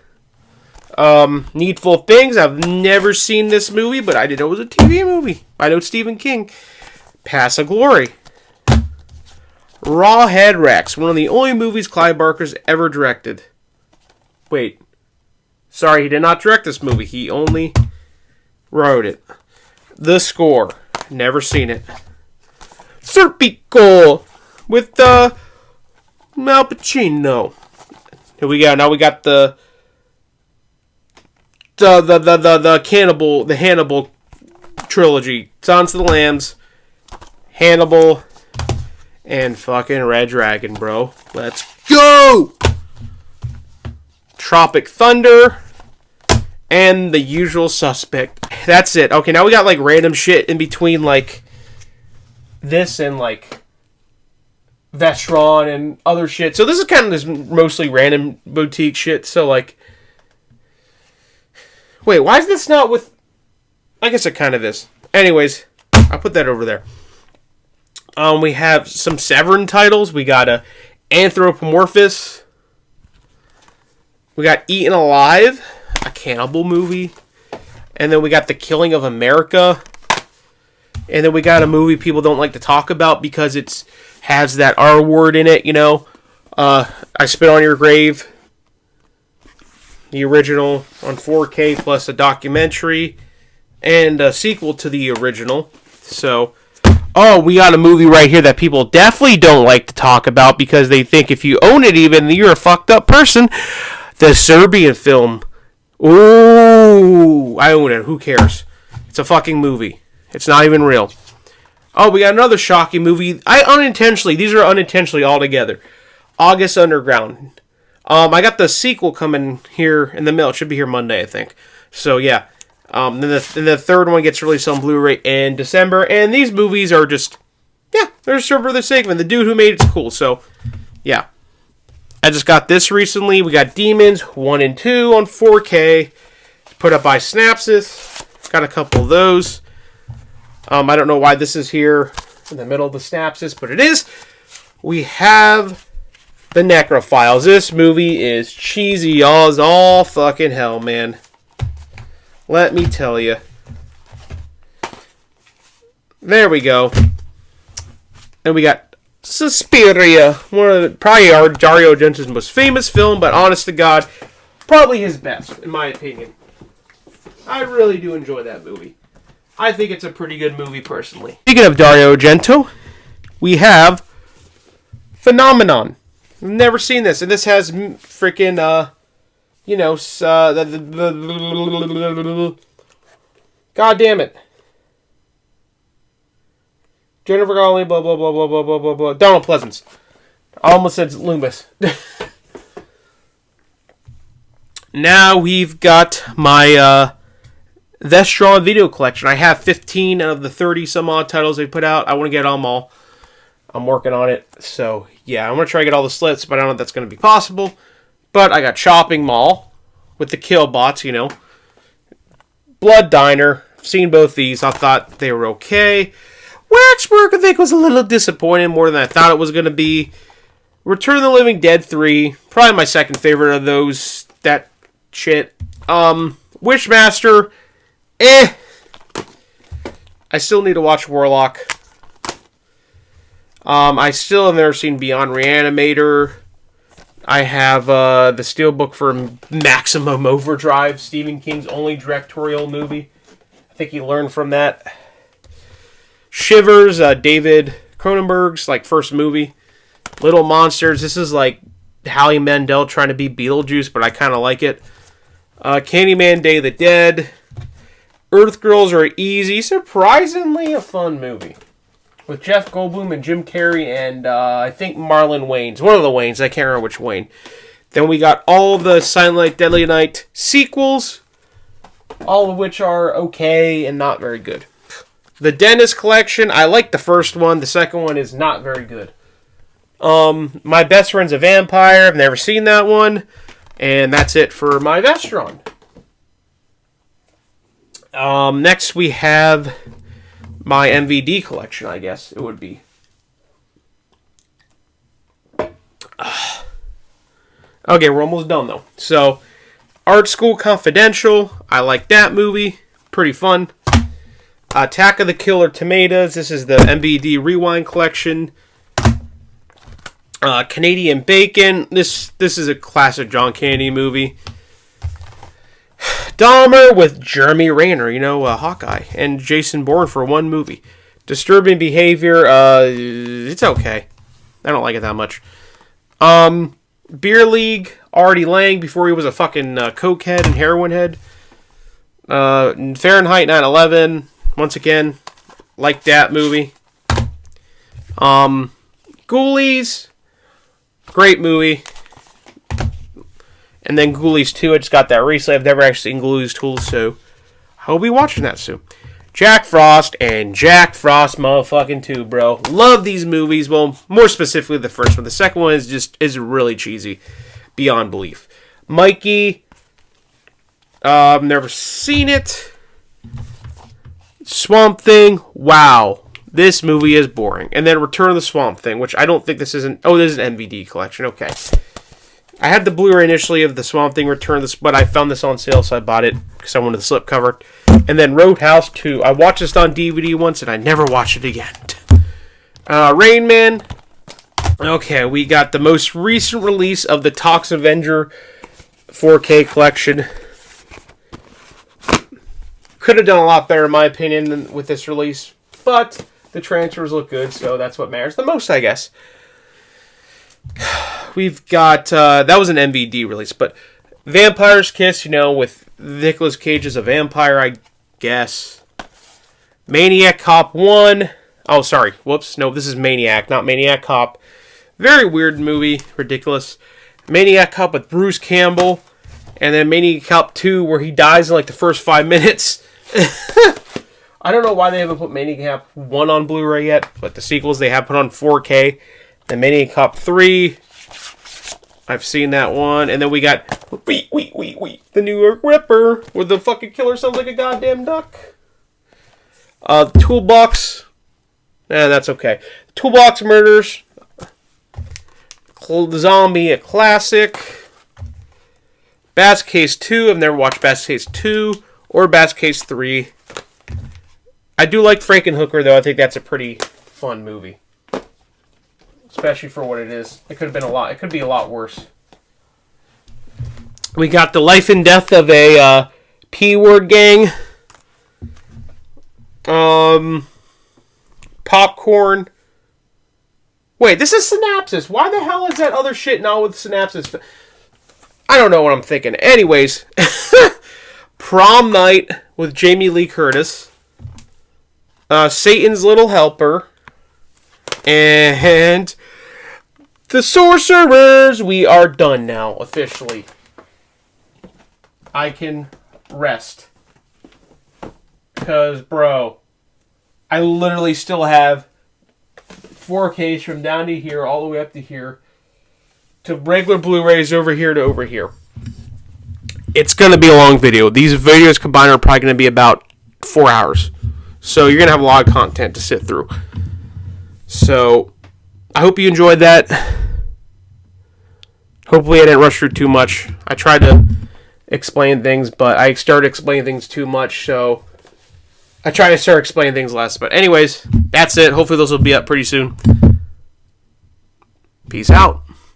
Needful Things. I've never seen this movie, but I didn't know it was a TV movie. I know Stephen King. Pass of Glory. Rawhead Rex, one of the only movies Clive Barker's ever directed. Wait. Sorry, he did not direct this movie. He only wrote it. The Score. Never seen it. Serpico with Al Pacino. Here we go. Now we got the Hannibal trilogy. Silence of the Lambs, Hannibal, and fucking Red Dragon, bro. Let's go! Tropic Thunder, and The Usual Suspect. That's it. Okay, now we got like random shit in between like this and like Vestron and other shit. So this is kind of this mostly random boutique shit. So like, wait, why is this not with? I guess it kind of is. Anyways, I'll put that over there. We have some Severin titles. We got a Anthropomorphous. We got Eaten Alive, a cannibal movie. And then we got The Killing of America. And then we got a movie people don't like to talk about because it has that R word in it, you know. I Spit on Your Grave. The original on 4K plus a documentary. And a sequel to the original. So, we got a movie right here that people definitely don't like to talk about because they think if you own it even, you're a fucked up person. The Serbian film. Ooh, I own it. Who cares? It's a fucking movie. It's not even real. Oh, we got another shocking movie. These are unintentionally all together. August Underground. I got the sequel coming here in the mail. It should be here Monday, I think. So, yeah. Then the third one gets released on Blu-ray in December. And these movies are just, they're just for the sake of it. The dude who made it's cool. So, yeah. I just got this recently. We got Demons 1 and 2 on 4K. Put up by Synapsis. Got a couple of those. I don't know why this is here in the middle of the Synapsis, but it is. We have The Necrophiles. This movie is cheesy as all fucking hell, man. Let me tell you. There we go. And we got Suspiria, probably Dario Argento's most famous film, but honest to God, probably his best, in my opinion. I really do enjoy that movie. I think it's a pretty good movie, personally. Speaking of Dario Argento, we have Phenomenon. I've never seen this, and this has freaking, God damn it. Jennifer Connelly, blah, blah, blah, blah, blah, blah, blah, blah. Donald Pleasance. I almost said Loomis. Now we've got my Vestron video collection. I have 15 of the 30 some odd titles they put out. I want to get them all. I'm working on it. So, yeah, I'm going to try to get all the slits, but I don't know if that's going to be possible. But I got Chopping Mall with the Killbots, you know. Blood Diner. Seen both these. I thought they were okay. Waxwork, I think, was a little disappointing, more than I thought it was going to be. Return of the Living Dead 3, probably my second favorite of those. That shit. Wishmaster, I still need to watch Warlock. I still have never seen Beyond Reanimator. I have the Steelbook for Maximum Overdrive, Stephen King's only directorial movie. I think he learned from that. Shivers, David Cronenberg's first movie. Little Monsters. This is like Howie Mandel trying to be Beetlejuice, but I kind of like it. Candyman, Day of the Dead. Earth Girls Are Easy. Surprisingly a fun movie. With Jeff Goldblum and Jim Carrey and I think Marlon Wayans. One of the Wayans. I can't remember which Wayne. Then we got all the Silent Night, Deadly Night sequels. All of which are okay and not very good. The Dentist Collection, I like the first one. The second one is not very good. My Best Friend's a Vampire. I've never seen that one. And that's it for my Vestron. Next we have my MVD collection, I guess it would be. Okay, we're almost done though. So, Art School Confidential. I like that movie. Pretty fun. Attack of the Killer Tomatoes. This is the MVD Rewind collection. Canadian Bacon. This is a classic John Candy movie. Dahmer with Jeremy Renner, Hawkeye, and Jason Bourne for one movie. Disturbing Behavior, it's okay. I don't like it that much. Beer League, Artie Lang before he was a fucking cokehead and heroin head. Fahrenheit 9/11, once again, like that movie. Ghoulies, great movie. And then Ghoulies 2, I just got that recently. I've never actually seen Ghoulies 2, so I'll be watching that soon. Jack Frost and Jack Frost motherfucking 2, bro. Love these movies. Well, more specifically the first one. The second one is really cheesy. Beyond belief. Mikey. I've never seen it. Swamp Thing. Wow. This movie is boring. And then Return of the Swamp Thing, which I don't think this is oh, this is an MVD collection. Okay. I had the Blu-ray initially of the Swamp Thing Return, but I found this on sale, so I bought it because I wanted the slipcover. And then Roadhouse 2. I watched this on DVD once, and I never watched it again. Rain Man. Okay, we got the most recent release of the Tox Avenger 4K collection. Could have done a lot better, in my opinion, with this release. But the transfers look good, so that's what matters the most, I guess. We've got, that was an MVD release, but Vampire's Kiss, with Nicolas Cage as a vampire, I guess. Maniac Cop 1. Oh, sorry. Whoops. No, this is Maniac, not Maniac Cop. Very weird movie. Ridiculous. Maniac Cop with Bruce Campbell. And then Maniac Cop 2, where he dies in, the first 5 minutes. I don't know why they haven't put Maniac Cop 1 on Blu-ray yet, but the sequels they have put on 4K. And Maniac Cop 3, I've seen that one. And then we got, the New York Ripper, where the fucking killer sounds like a goddamn duck. Toolbox, that's okay. Toolbox Murders, Zombie, a classic. Basket Case 2, I've never watched Basket Case 2 or Basket Case 3. I do like Frankenhooker, though. I think that's a pretty fun movie. Especially for what it is. It could have been a lot. It could be a lot worse. We got The Life and Death of a P-Word Gang. Popcorn. Wait, this is Synapses. Why the hell is that other shit not with Synapses? I don't know what I'm thinking. Anyways. Prom Night with Jamie Lee Curtis. Satan's Little Helper. And The Sorcerers. We are done now, officially. I can rest. Because, bro, I literally still have 4Ks from down to here, all the way up to here, to regular Blu-rays over here to over here. It's going to be a long video. These videos combined are probably going to be about 4 hours. So you're going to have a lot of content to sit through. So, I hope you enjoyed that. Hopefully I didn't rush through too much. I tried to explain things, but I started explaining things too much, so I try to start explaining things less. But anyways, that's it. Hopefully those will be up pretty soon. Peace out.